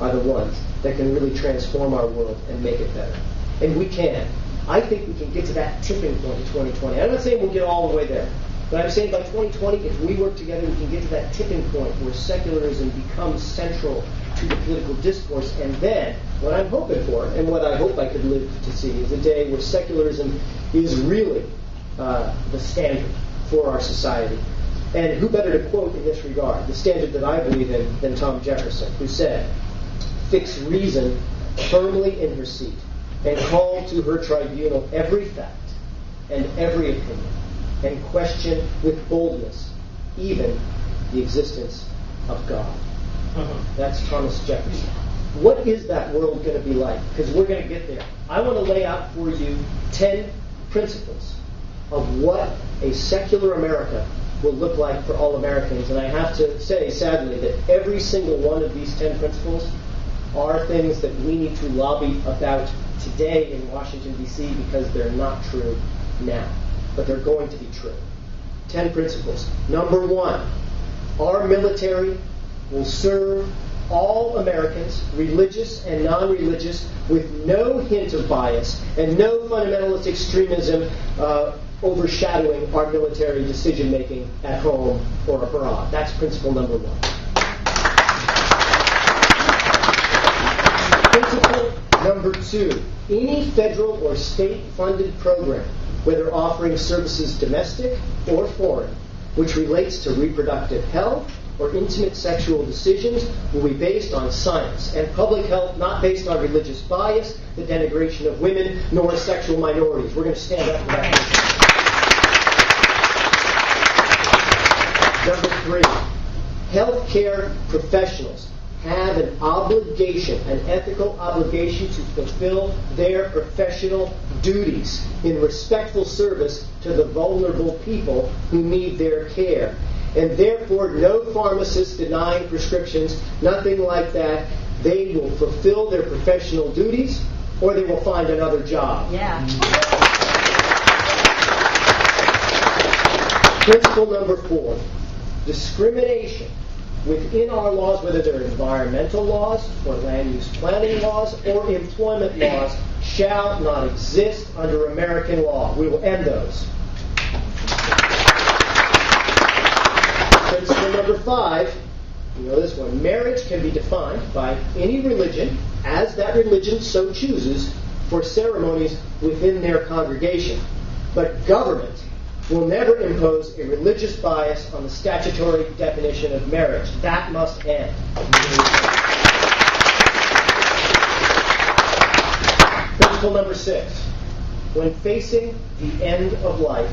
are the ones that can really transform our world and make it better. And we can. I think we can get to that tipping point in 2020. I'm not saying we'll get all the way there, but I'm saying by 2020, if we work together, we can get to that tipping point where secularism becomes central to the political discourse. And then, what I'm hoping for, and what I hope I could live to see, is a day where secularism is really the standard for our society. And who better to quote in this regard, the standard that I believe in, than Tom Jefferson, who said, "Fix reason firmly in her seat, and call to her tribunal every fact and every opinion, and question with boldness even the existence of God." That's Thomas Jefferson. What is that world going to be like? Because we're going to get there. I want to lay out for you 10 principles of what a secular America will look like for all Americans. And I have to say, sadly, that every single one of these 10 principles are things that we need to lobby about today in Washington, D.C., because they're not true now. But they're going to be true. 10 principles. Number 1, our military will serve all Americans, religious and non-religious, with no hint of bias and no fundamentalist extremism overshadowing our military decision-making at home or abroad. That's principle number 1. Principle number 2, any federal or state-funded program, whether offering services domestic or foreign, which relates to reproductive health or intimate sexual decisions, will be based on science and public health, not based on religious bias, the denigration of women, nor sexual minorities. We're going to stand up for that. Number 3, healthcare professionals have an obligation, an ethical obligation to fulfill their professional duties in respectful service to the vulnerable people who need their care. And therefore, no pharmacists denying prescriptions, nothing like that. They will fulfill their professional duties or they will find another job. Yeah. Principle number 4, discrimination within our laws, whether they're environmental laws or land use planning laws or employment laws, shall not exist under American law. We will end those. Principle number 5, you know this one, marriage can be defined by any religion as that religion so chooses for ceremonies within their congregation. But government will never impose a religious bias on the statutory definition of marriage. That must end. Principle number 6. When facing the end of life,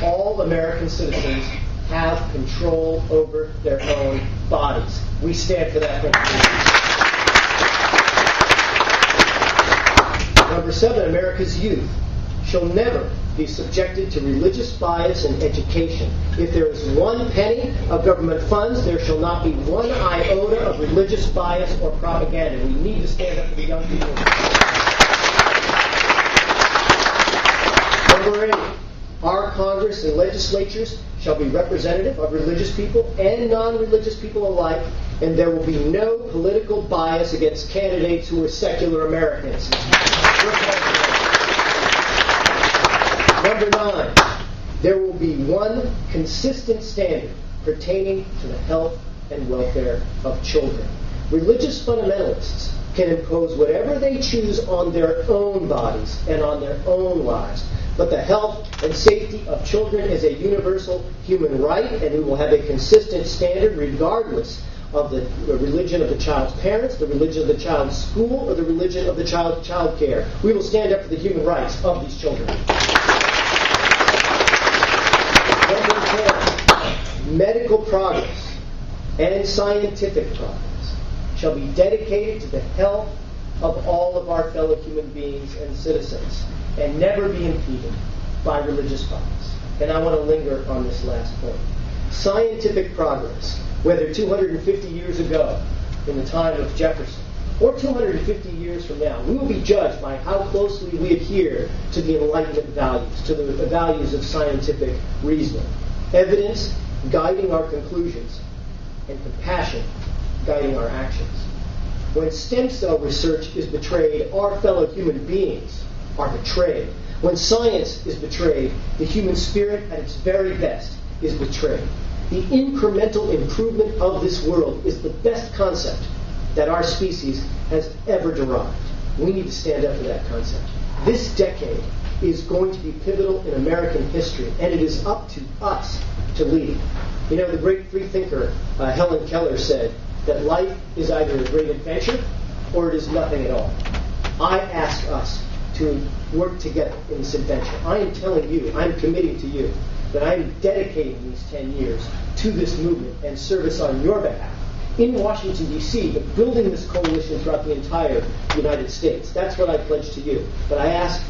all American citizens have control over their own bodies. We stand for that principle. Number 7, America's youth shall never be subjected to religious bias in education. If there is 1 penny of government funds, there shall not be 1 iota of religious bias or propaganda. We need to stand up for the young people. Number 8, our Congress and legislatures shall be representative of religious people and non-religious people alike, and there will be no political bias against candidates who are secular Americans. Number 9, there will be 1 consistent standard pertaining to the health and welfare of children. Religious fundamentalists can impose whatever they choose on their own bodies and on their own lives, but the health and safety of children is a universal human right, and we will have a consistent standard regardless of the religion of the child's parents, the religion of the child's school, or the religion of the child's child care. We will stand up for the human rights of these children. Number 10, medical progress and scientific progress shall be dedicated to the health of all of our fellow human beings and citizens, and never be impeded by religious bias. And I want to linger on this last point. Scientific progress, whether 250 years ago in the time of Jefferson or 250 years from now, we will be judged by how closely we adhere to the Enlightenment values, to the values of scientific reasoning. Evidence guiding our conclusions and compassion guiding our actions. When stem cell research is betrayed, our fellow human beings are betrayed. When science is betrayed, the human spirit at its very best is betrayed. The incremental improvement of this world is the best concept that our species has ever derived. We need to stand up for that concept. This decade is going to be pivotal in American history, and it is up to us to lead. You know, the great free thinker Helen Keller said that life is either a great adventure or it is nothing at all. I ask us to work together in this adventure. I am telling you, I'm committing to you, that I'm dedicating these 10 years to this movement and service on your behalf in Washington, D.C., but building this coalition throughout the entire United States. That's what I pledge to you. But I ask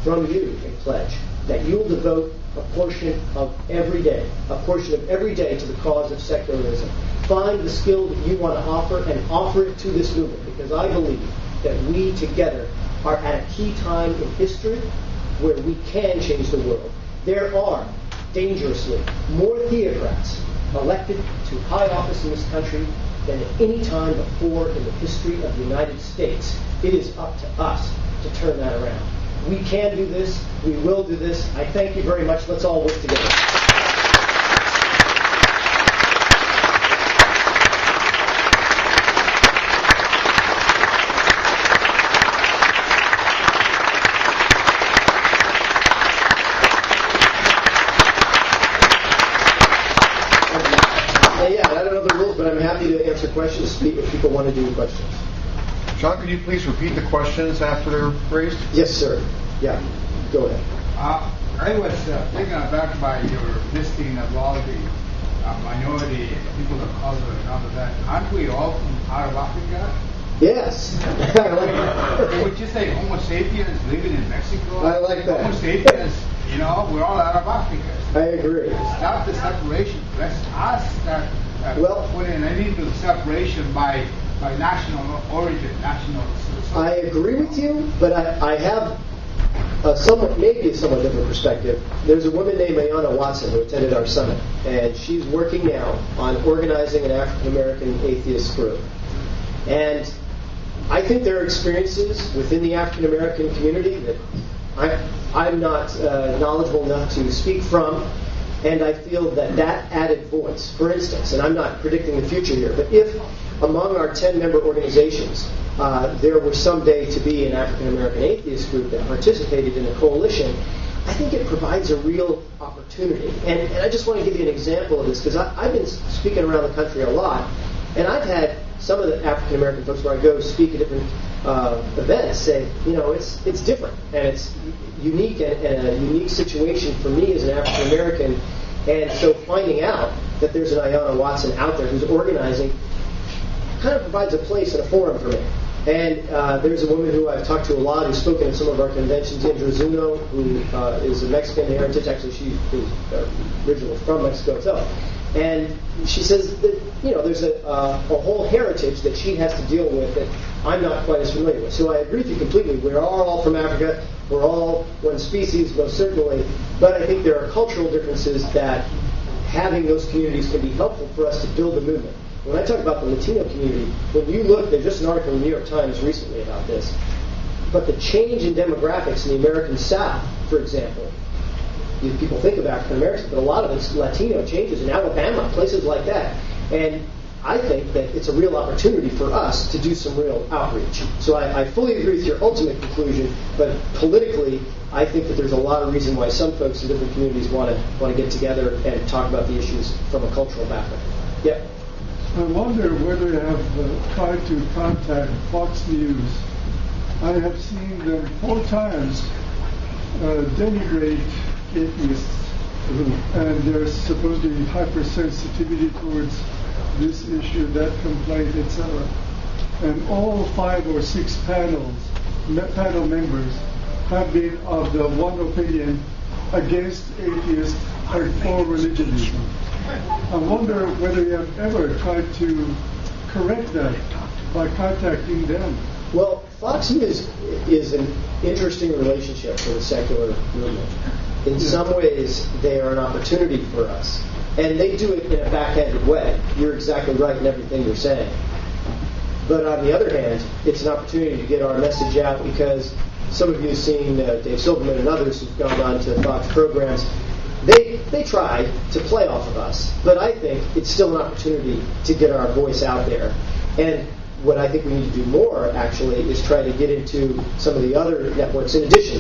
from you a pledge that you'll devote a portion of every day to the cause of secularism. Find the skill that you want to offer and offer it to this movement, because I believe that we together are at a key time in history where we can change the world. There are dangerously more theocrats elected to high office in this country than at any time before in the history of the United States. It is up to us to turn that around. We can do this. We will do this. I thank you very much. Let's all work together. But I'm happy to answer questions if people want to do questions. John, could you please repeat the questions after they're raised? Yes, sir. Yeah, go ahead. I was taken aback by your listing of all the minority people of color and all of that. Aren't we all from out of Africa? Yes. Would you say Homo sapiens living in Mexico? I like that. Homo sapiens, we're all out of Africa. I agree. Stop the separation. Let's ask that. Put in an equal separation by national origin, national. I agree with you, but I have a somewhat different perspective. There's a woman named Ayanna Watson who attended our summit, and she's working now on organizing an African American atheist group. And I think there are experiences within the African American community that I'm not knowledgeable enough to speak from. And I feel that added voice, for instance, and I'm not predicting the future here, but if among our 10-member organizations there were someday to be an African-American atheist group that participated in a coalition, I think it provides a real opportunity. And I just want to give you an example of this, because I've been speaking around the country a lot, and I've had some of the African-American folks where I go speak at different events say, it's different, and it's unique and a unique situation for me as an African-American. And so finding out that there's an Ayanna Watson out there who's organizing kind of provides a place and a forum for me. And there's a woman who I've talked to a lot who's spoken at some of our conventions, Indra Zuno, who is a Mexican heritage. Actually, she is originally from Mexico itself. And she says that, there's a whole heritage that she has to deal with that I'm not quite as familiar with. So I agree with you completely. We're all from Africa. We're all one species, most certainly. But I think there are cultural differences that having those communities can be helpful for us to build the movement. When I talk about the Latino community, when you look, there's just an article in the New York Times recently about this, but the change in demographics in the American South, for example, people think of African Americans, but a lot of it's Latino changes in Alabama, places like that. And I think that it's a real opportunity for us to do some real outreach. So I fully agree with your ultimate conclusion, but politically, I think that there's a lot of reason why some folks in different communities want to get together and talk about the issues from a cultural background. Yep. I wonder whether you have tried to contact Fox News. I have seen them 4 times denigrate atheists, and there's supposedly hypersensitivity towards this issue, that complaint, etc. And all 5 or 6 panel members have been of the one opinion against atheists and for religionism. I wonder whether you have ever tried to correct that by contacting them. Well, Fox News is an interesting relationship for the secular movement. In some ways, they are an opportunity for us. And they do it in a backhanded way. You're exactly right in everything you're saying. But on the other hand, it's an opportunity to get our message out because some of you have seen Dave Silverman and others who've gone on to Fox programs. They try to play off of us, but I think it's still an opportunity to get our voice out there. And what I think we need to do more, actually, is try to get into some of the other networks in addition.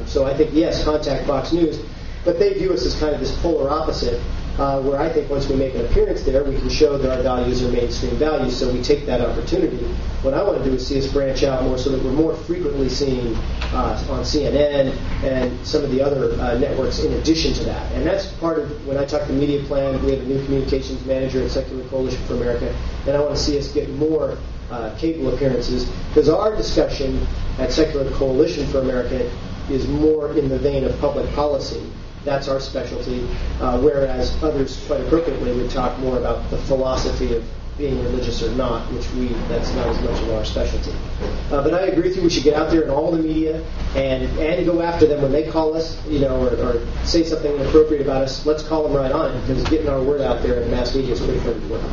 So I think, yes, contact Fox News, but they view us as kind of this polar opposite, where I think once we make an appearance there, we can show that our values are mainstream values, so we take that opportunity. What I want to do is see us branch out more so that we're more frequently seen on CNN and some of the other networks in addition to that. And that's part of, when I talk to media plan, we have a new communications manager at Secular Coalition for America, and I want to see us get more cable appearances, because our discussion at Secular Coalition for America is more in the vein of public policy. That's our specialty, whereas others, quite appropriately, would talk more about the philosophy of being religious or not, that's not as much of our specialty. But I agree with you, we should get out there in all the media and go after them when they call us, or say something inappropriate about us. Let's call them right on it, because getting our word out there in mass media is pretty hard to work.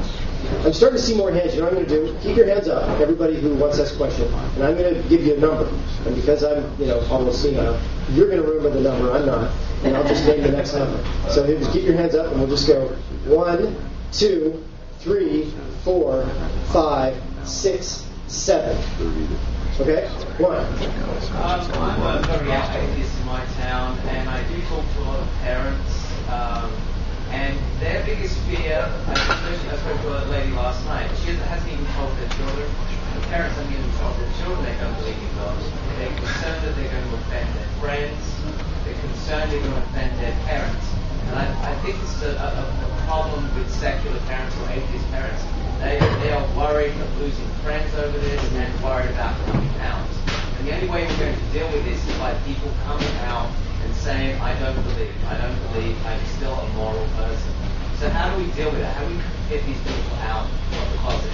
I'm starting to see more hands. You know what I'm going to do? Keep your hands up, everybody who wants to ask a question. And I'm going to give you a number. And because I'm, almost senile, you're going to remember the number. I'm not. And I'll just name the next number. So just keep your hands up, and we'll just go 1, 2, 3, 4, 5, 6, 7. Okay? 1. I'm a very atheist in my town, and I do talk to a lot of parents. And their biggest fear, I spoke to a lady last night, she hasn't even told their children. The parents haven't even told their children they don't believe in God. They're concerned that they're going to offend their friends. They're concerned they're going to offend their parents. And I think this is a problem with secular parents or atheist parents. They are worried of losing friends over this and worried about coming out. And the only way we're going to deal with this is by people coming out and saying, I don't believe, I'm still a moral person. So how do we deal with that? How do we get these people out of the closet?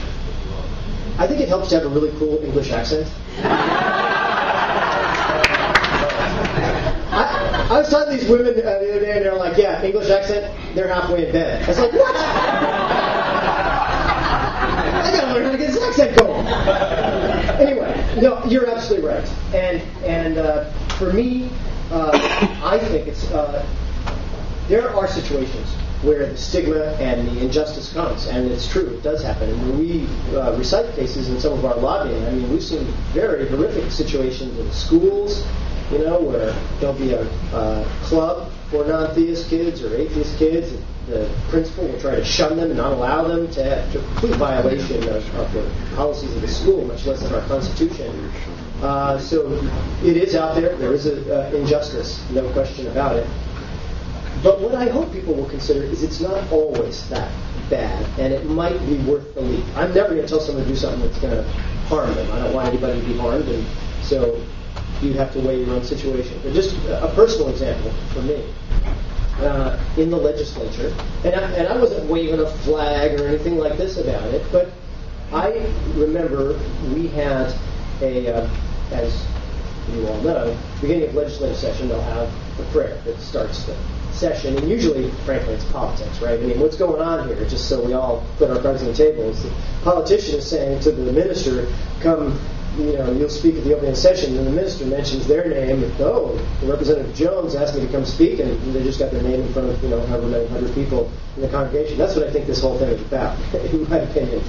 I think it helps to have a really cool English accent. I was talking to these women the other day, and they're like, yeah, English accent, they're halfway in bed. I was like, what? I gotta learn how to get this accent going. Anyway, no, you're absolutely right. And for me, I think it's there are situations where the stigma and the injustice comes, and it's true, it does happen. And when we recite cases in some of our lobbying, we've seen very horrific situations in schools, where there'll be a club for non-theist kids or atheist kids. The principal will try to shun them and not allow them to complete violation of the policies of the school, much less of our Constitution. So it is out there. There is an injustice, no question about it. But what I hope people will consider is it's not always that bad, and it might be worth the leap. I'm never going to tell someone to do something that's going to harm them. I don't want anybody to be harmed, and so you have to weigh your own situation. But just a personal example for me. In the legislature, and I wasn't waving a flag or anything like this about it, but I remember we had as you all know, beginning of legislative session, they'll have a prayer that starts the session, and usually, frankly, it's politics, right? I mean, what's going on here, just so we all put our cards on the table, is the politician is saying to the minister, come, you'll speak at the opening session, and the minister mentions their name, and, Representative Jones asked me to come speak, and they just got their name in front of, however many hundred people in the congregation. That's what I think this whole thing is about, in my opinion.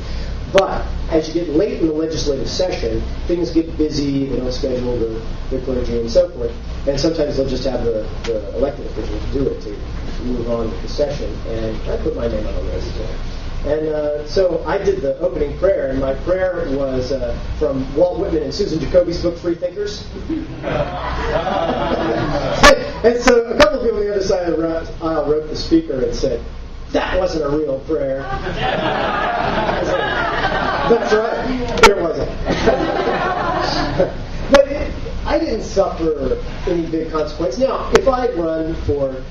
But as you get late in the legislative session, things get busy, they don't schedule the clergy and so forth, and sometimes they'll just have the elected officials do it to move on with the session, and I put my name on the list. And so I did the opening prayer, and my prayer was from Walt Whitman and Susan Jacoby's book, Free Thinkers. And so a couple of people on the other side of the aisle wrote the speaker and said, that wasn't a real prayer. That's right, it wasn't. But I didn't suffer any big consequence. Now, if I'd run for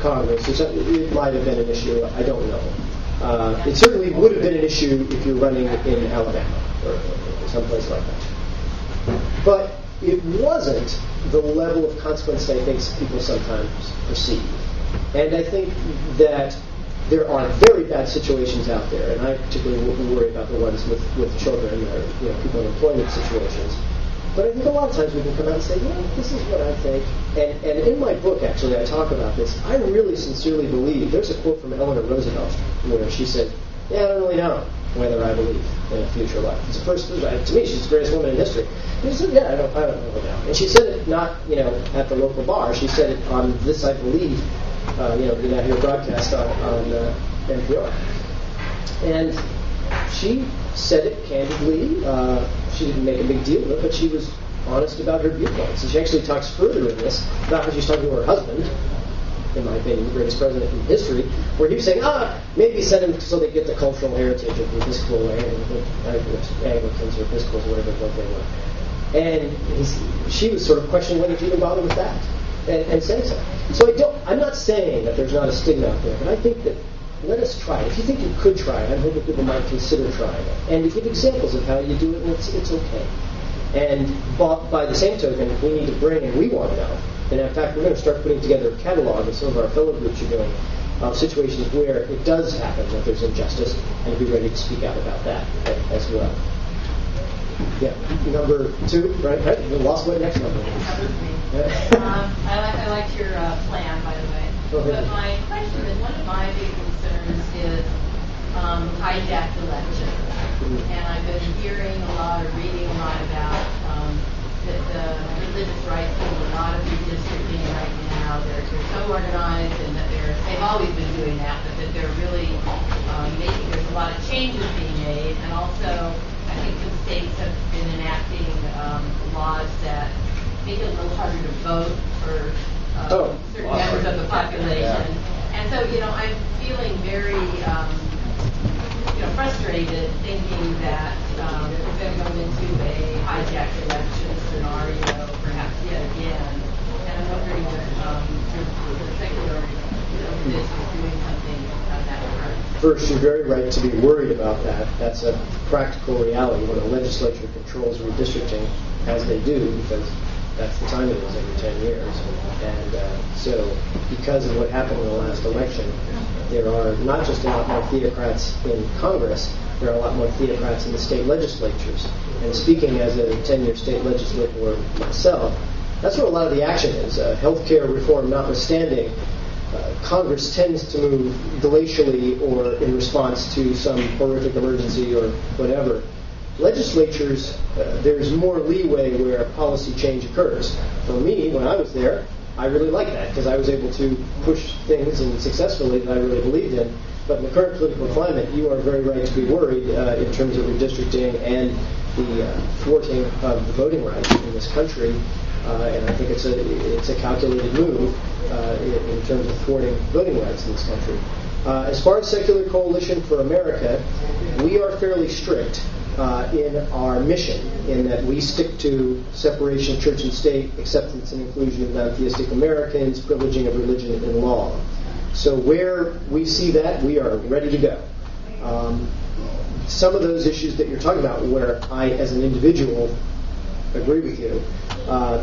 Congress or something, it might have been an issue. I don't know. It certainly would have been an issue if you're running in Alabama or someplace like that. But it wasn't the level of consequence I think people sometimes perceive. And I think that there are very bad situations out there, and I particularly worry about the ones with children or people in employment situations. But I think a lot of times we can come out and say, this is what I think. And in my book, actually, I talk about this. I really sincerely believe, there's a quote from Eleanor Roosevelt where she said, I don't really know whether I believe in a future life. It's the first, to me, she's the greatest woman in history. And she said, I don't really know. And she said it not, at the local bar. She said it on This I Believe, your broadcast on NPR. And she said it candidly. She didn't make a big deal of it, but she was honest about her viewpoints. And she actually talks further in this about how she's talking to her husband, in my opinion, the greatest president in history, where he was saying, maybe send him so they get the cultural heritage of the Episcopal Anglicans or Episcopals, whatever they were. And she was sort of questioning whether to even bother with that, and saying so. So I'm not saying that there's not a stigma out there, but I think that let us try it. If you think you could try it, I'm hoping people might consider trying it. And to give examples of how you do it, and it's okay. And by the same token, we need to bring, and we want to know, and in fact, we're going to start putting together a catalog, as some of our fellow groups are doing, of situations where it does happen that there's injustice, and be ready to speak out about that as well. Yeah, number 2, right? We lost what next number? Number 3. I liked your plan, by the way. But my question is, one of my big concerns is hijacked elections. And I've been hearing a lot or reading a lot about that the religious rights do a lot of redistricting right now. They're so organized, and that they've always been doing that, but that they're really there's a lot of changes being made. And also, I think some states have been enacting laws that make it a little harder to vote for certain members of the population. Yeah. And so, I'm feeling very, frustrated thinking that we're going to go into a hijacked election scenario, perhaps yet again. And I'm wondering if the secular this is doing something on that front. First, you're very right to be worried about that. That's a practical reality when a legislature controls redistricting, as they do, because that's the time it is every 10 years. And so because of what happened in the last election, there are not just a lot more theocrats in Congress, there are a lot more theocrats in the state legislatures. And speaking as a 10-year state legislator myself, that's where a lot of the action is. Healthcare reform notwithstanding, Congress tends to move glacially or in response to some horrific emergency or whatever. Legislatures, there's more leeway where policy change occurs. For me, when I was there, I really liked that because I was able to push things and successfully that I really believed in. But in the current political climate, you are very right to be worried in terms of redistricting and the thwarting of the voting rights in this country. And I think it's a calculated move in terms of thwarting voting rights in this country. As far as Secular Coalition for America, we are fairly strict. in our mission, in that we stick to separation of church and state, acceptance and inclusion of non-theistic Americans, privileging of religion and law. So where we see that, we are ready to go. Some of those issues that you're talking about, where I, as an individual, agree with you,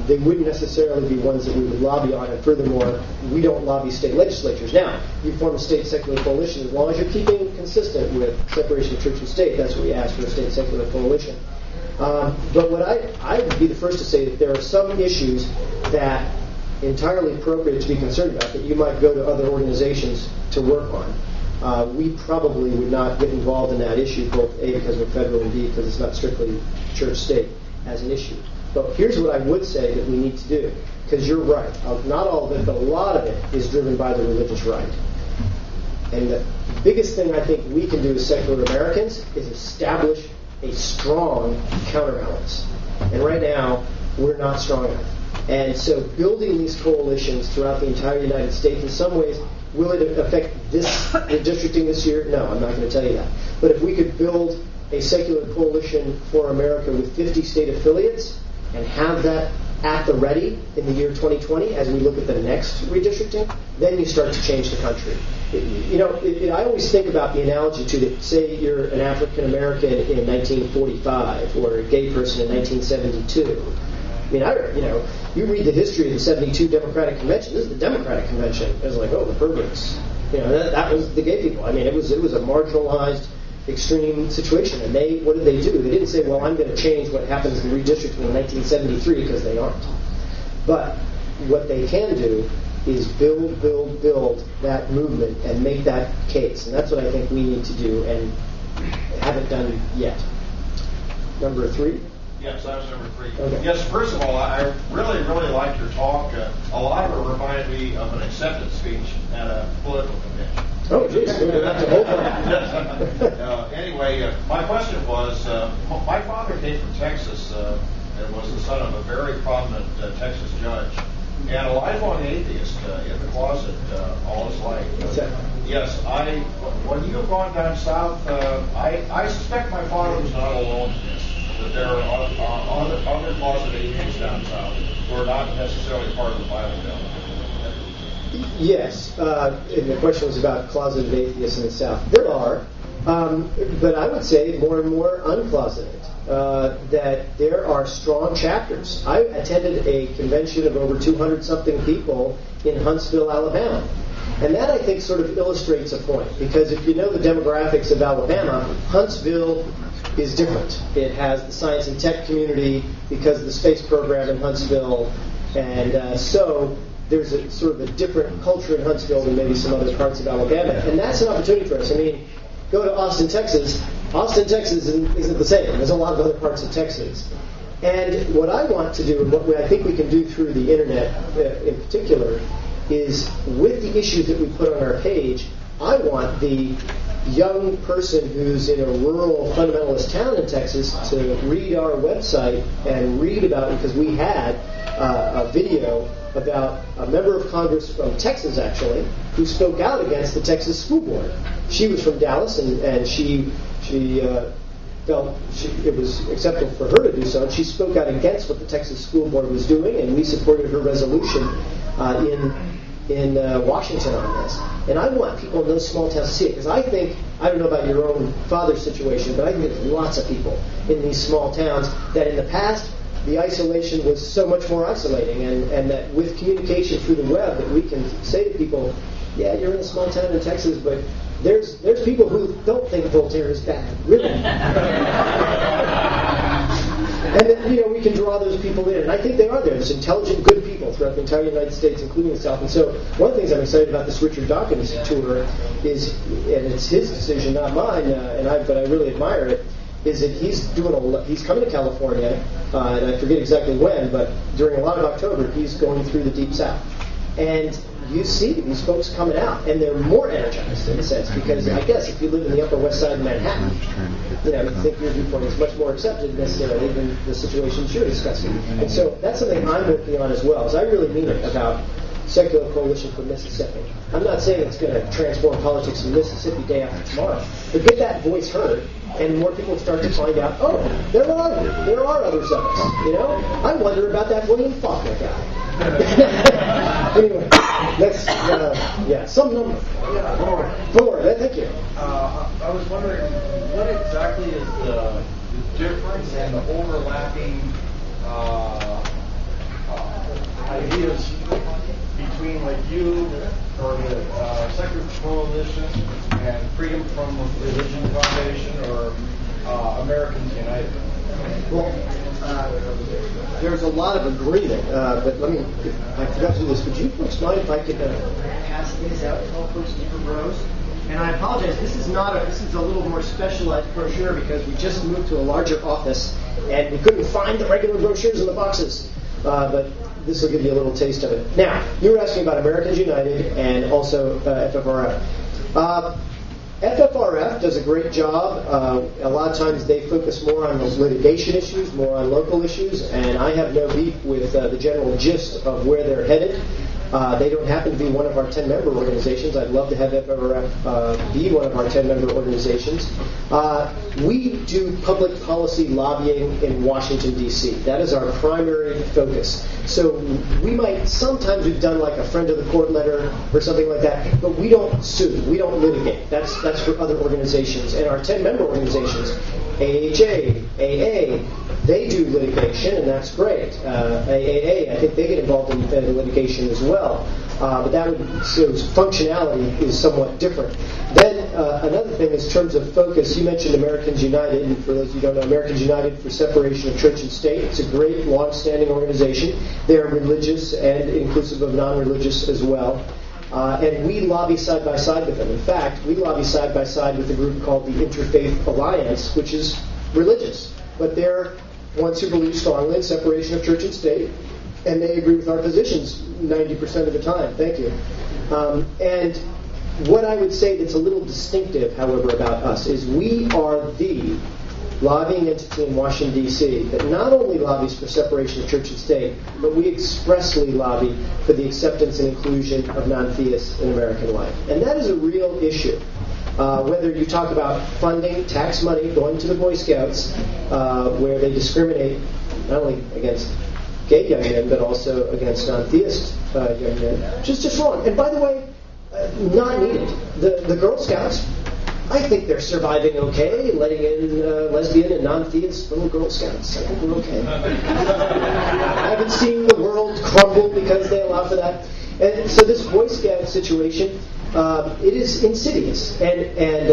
they wouldn't necessarily be ones that we would lobby on, and furthermore, we don't lobby state legislatures. Now, you form a state secular coalition, as long as you're keeping consistent with separation of church and state, that's what we ask for, a state secular coalition. But what I would be the first to say that there are some issues that entirely appropriate to be concerned about that you might go to other organizations to work on. We probably would not get involved in that issue, both A, because we're federal, and B, because it's not strictly church-state as an issue. But here's what I would say that we need to do, because you're right. Not all of it, but a lot of it is driven by the religious right. And the biggest thing I think we can do as secular Americans is establish a strong counterbalance. And right now, we're not strong enough. And so building these coalitions throughout the entire United States, in some ways, will it affect this redistricting this year? No, I'm not going to tell you that. But if we could build a secular coalition for America with 50 state affiliates and have that at the ready in the year 2020 as we look at the next redistricting, then you start to change the country. I always think about the analogy to that, say you're an African American in 1945 or a gay person in 1972. I mean, you read the history of the 72 Democratic Convention. This is the Democratic Convention. It was like, oh, the perverts. That was the gay people. I mean, it was a marginalized, extreme situation. And what did they do? They didn't say, well, I'm going to change what happens in redistricting in 1973, because they aren't. But what they can do is build that movement and make that case. And that's what I think we need to do and haven't done yet. Number 3? Yes, that was number 3. Okay. Yes, first of all, I really, really liked your talk. A lot of it reminded me of an acceptance speech at a political convention. Oh, geez. Anyway, my question was, my father came from Texas and was the son of a very prominent Texas judge, and a lifelong atheist in the closet all his life. Yes, when you have gone down south, I suspect my father was not alone in this. That there are other closet atheists down south who are not necessarily part of the Bible Belt. Yes, and the question was about closeted atheists in the South. There are, but I would say more and more uncloseted. That there are strong chapters. I attended a convention of over 200-something people in Huntsville, Alabama. And that, I think, sort of illustrates a point. Because if you know the demographics of Alabama, Huntsville is different. It has the science and tech community because of the space program in Huntsville. And so there's a sort of a different culture in Huntsville than maybe some other parts of Alabama. And that's an opportunity for us. I mean, go to Austin, Texas. Austin, Texas isn't the same. There's a lot of other parts of Texas. And what I want to do, and what I think we can do through the internet in particular, is with the issues that we put on our page, I want the young person who's in a rural fundamentalist town in Texas to read our website and read about it, because we had a video about a member of Congress from Texas, actually, who spoke out against the Texas school board. She was from Dallas, and she felt it was acceptable for her to do so, and she spoke out against what the Texas school board was doing, and we supported her resolution in Washington on this. And I want people in those small towns to see it, because I think, I don't know about your own father's situation, but I think there's lots of people in these small towns that in the past, the isolation was so much more isolating, and that with communication through the web, that we can say to people, yeah, you're in a small town in Texas, but there's people who don't think Voltaire is bad, really. And then, we can draw those people in. And I think they are there. There's intelligent, good people throughout the entire United States, including the South. And so one of the things I'm excited about this Richard Dawkins tour is, and it's his decision, not mine, but I really admire it, is that he's coming to California, and I forget exactly when, but during a lot of October, he's going through the Deep South. And you see these folks coming out, and they're more energized in a sense, because I guess if you live in the Upper West Side of Manhattan, you think your viewpoint is much more accepted necessarily than the situations you're discussing. And so that's something I'm working on as well, is I really mean it about Secular Coalition for Mississippi. I'm not saying it's going to transform politics in Mississippi day after tomorrow, but get that voice heard, and more people start to find out, oh, there are others of us, you know? I wonder about that William Faulkner guy. Anyway, let's, some number. Four, thank you. I was wondering, what exactly is the difference and the overlapping ideas between like you or the Secular Coalition and Freedom from Religion Foundation or Americans United? Well, there's a lot of agreement, but I forgot to do this. Would you folks mind if I could pass these out to all folks in different rows? And I apologize, this is a little more specialized brochure because we just moved to a larger office and we couldn't find the regular brochures in the boxes. But this will give you a little taste of it. Now, you were asking about Americans United and also FFRF. FFRF does a great job. A lot of times they focus more on those litigation issues, more on local issues, and I have no beef with the general gist of where they're headed. They don't happen to be one of our 10-member organizations. I'd love to have FFRF be one of our 10-member organizations. We do public policy lobbying in Washington, D.C. That is our primary focus. So we might, sometimes we've done like a friend of the court letter or something like that, but we don't sue. We don't litigate. That's for other organizations. And our 10-member organizations, AHA, AA, they do litigation, and that's great. AAA, I think they get involved in litigation as well. But so functionality is somewhat different. Then another thing is in terms of focus, you mentioned Americans United, and for those of you who don't know, Americans United for Separation of Church and State. It's a great, long-standing organization. They're religious and inclusive of non-religious as well. And we lobby side by side with them. In fact, we lobby side by side with a group called the Interfaith Alliance, which is religious. But they're ones who believe strongly in separation of church and state, and they agree with our positions 90% of the time. Thank you. And what I would say that's a little distinctive, however, about us is we are the lobbying entity in Washington, D.C. that not only lobbies for separation of church and state, but we expressly lobby for the acceptance and inclusion of non-theists in American life. And that is a real issue. Whether you talk about funding, tax money going to the Boy Scouts, where they discriminate not only against gay young men, but also against non-theist young men, which is just wrong. And by the way, not needed. The Girl Scouts, I think they're surviving okay, letting in lesbian and non-theist little Girl Scouts. I think we're okay. I haven't seen the world crumble because they allow for that. And so this Boy Scout situation, it is insidious. And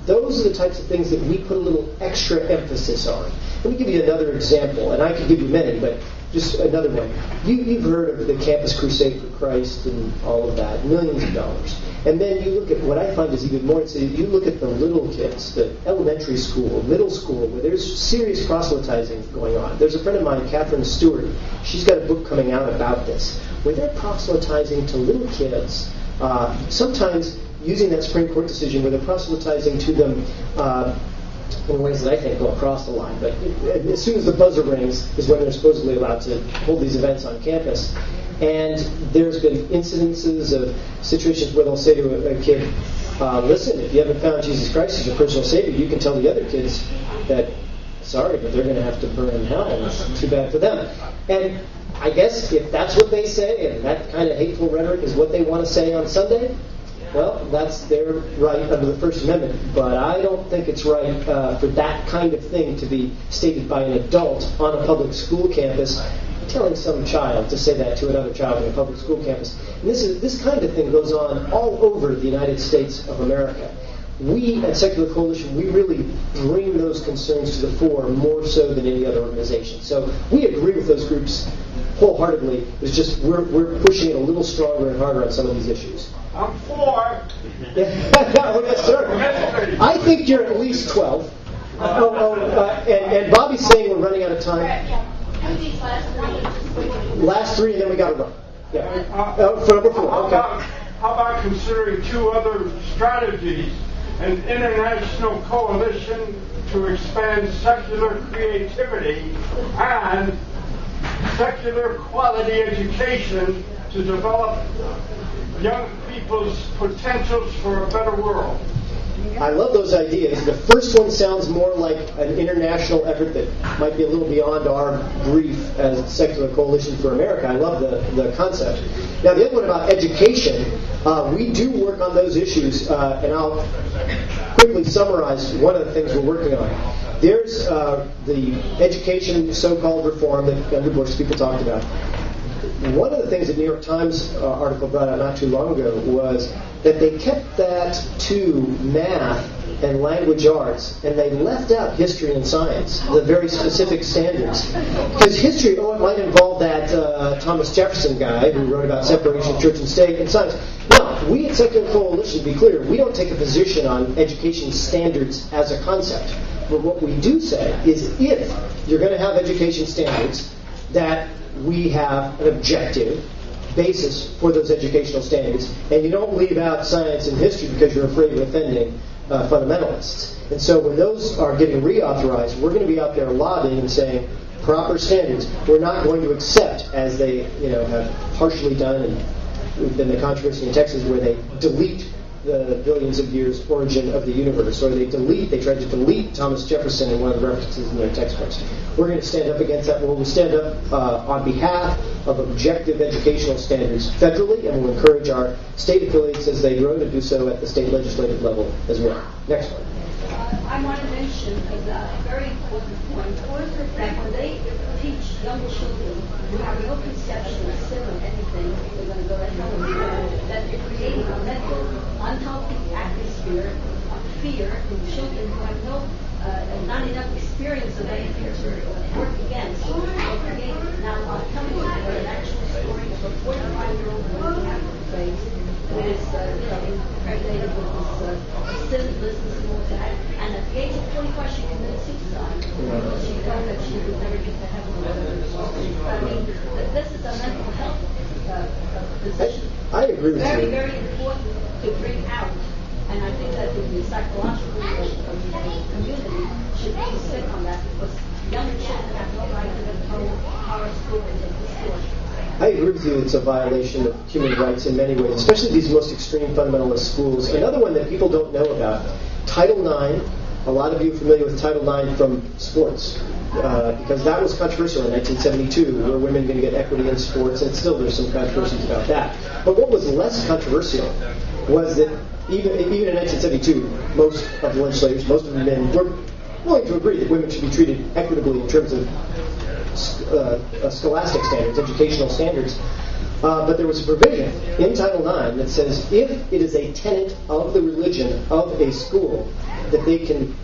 those are the types of things that we put a little extra emphasis on. Let me give you another example, and I could give you many, but just another one. You've heard of the Campus Crusade for Christ and all of that, millions of dollars. And then you look at what I find is even more insidious. You look at the little kids, the elementary school, middle school, where there's serious proselytizing going on. There's a friend of mine, Catherine Stewart. She's got a book coming out about this, where they're proselytizing to little kids, sometimes using that Supreme Court decision where they're proselytizing to them in ways that I think go across the line. But as soon as the buzzer rings is when they're supposedly allowed to hold these events on campus. And there's been incidences of situations where they'll say to a kid, listen, if you haven't found Jesus Christ as your personal Savior, you can tell the other kids that, sorry, but they're going to have to burn in hell. It's too bad for them. And I guess if that's what they say, and that kind of hateful rhetoric is what they want to say on Sunday, well, that's their right under the First Amendment. But I don't think it's right for that kind of thing to be stated by an adult on a public school campus, telling some child to say that to another child on a public school campus. And this kind of thing goes on all over the United States of America. We at Secular Coalition, we really bring those concerns to the fore more so than any other organization. So we agree with those groups wholeheartedly. It's just we're pushing it a little stronger and harder on some of these issues. I'm for. Yes, sir. I think you're at least 12. And Bobby's saying we're running out of time. Last three, and then we got to run. Yeah. For number 4. Okay. How about considering 2 other strategies? An international coalition to expand secular creativity and secular quality education to develop young people's potentials for a better world? I love those ideas. The first one sounds more like an international effort that might be a little beyond our brief as Secular Coalition for America. I love the concept. Now, the other one about education, we do work on those issues, and I'll quickly summarize one of the things we're working on. There's the education so-called reform that under Bush people talked about. One of the things the New York Times article brought out not too long ago was that they kept that to math and language arts, and they left out history and science, the very specific standards. Because history, it might involve that Thomas Jefferson guy who wrote about separation of church and state, and science. Now, we at Secular Coalition, to be clear, we don't take a position on education standards as a concept. But what we do say is if you're going to have education standards, that we have an objective basis for those educational standards, and you don't leave out science and history because you're afraid of offending fundamentalists. And so when those are getting reauthorized, we're going to be out there lobbying and saying proper standards. We're not going to accept, as they have harshly done, and in the controversy in Texas where they delete the billions of years origin of the universe, or they tried to delete Thomas Jefferson in one of the references in their textbooks. We're going to stand up against that. We'll stand up on behalf of objective educational standards federally, and we'll encourage our state affiliates as they grow to do so at the state legislative level as well. Next one. I want to mention a very important point, that when they teach young children who have no conception of sin or anything, they're going to go to hell, that they're creating a mental, unhealthy atmosphere of fear in children who have not enough experience of anything to work against. Now, I'll tell you an actual story of a 45-year-old boy in Catholic faith who is impregnated with this sin business and all that. And at the age of 25, she committed suicide. She felt that she would never get to heaven. I mean, this is a mental health position. I agree with very, you. very important to bring out. And I think that the psychological community should be sick on that, because young children have no right to their own horror stories and distortion. I agree with you. It's a violation of human rights in many ways, especially these most extreme fundamentalist schools. Another one that people don't know about, Title IX. A lot of you are familiar with Title IX from sports, because that was controversial in 1972. Were women going to get equity in sports? And still there's some controversies about that. But what was less controversial was that even in 1972, most of the legislators, most of the men were willing to agree that women should be treated equitably in terms of scholastic standards, educational standards. But there was a provision in Title IX that says if it is a tenet of the religion of a school, that they can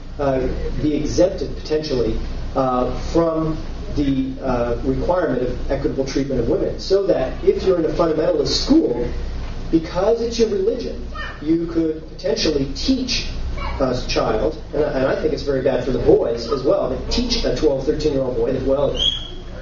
be exempted potentially from the requirement of equitable treatment of women. So that if you're in a fundamentalist school, because it's your religion, you could potentially teach a child, and I think it's very bad for the boys as well, to teach a 12, 13-year-old boy that, well,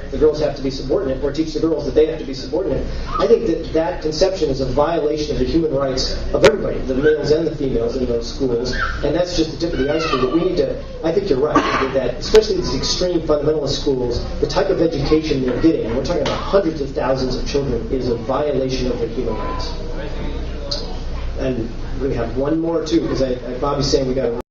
the girls have to be subordinate, or teach the girls that they have to be subordinate. I think that conception is a violation of the human rights of everybody, the males and the females in those schools, and that's just the tip of the iceberg. But we need to, I think you're right, that especially these extreme fundamentalist schools, the type of education they're getting, and we're talking about hundreds of thousands of children, is a violation of their human rights. And we have one more, too, because Bobby's saying we got to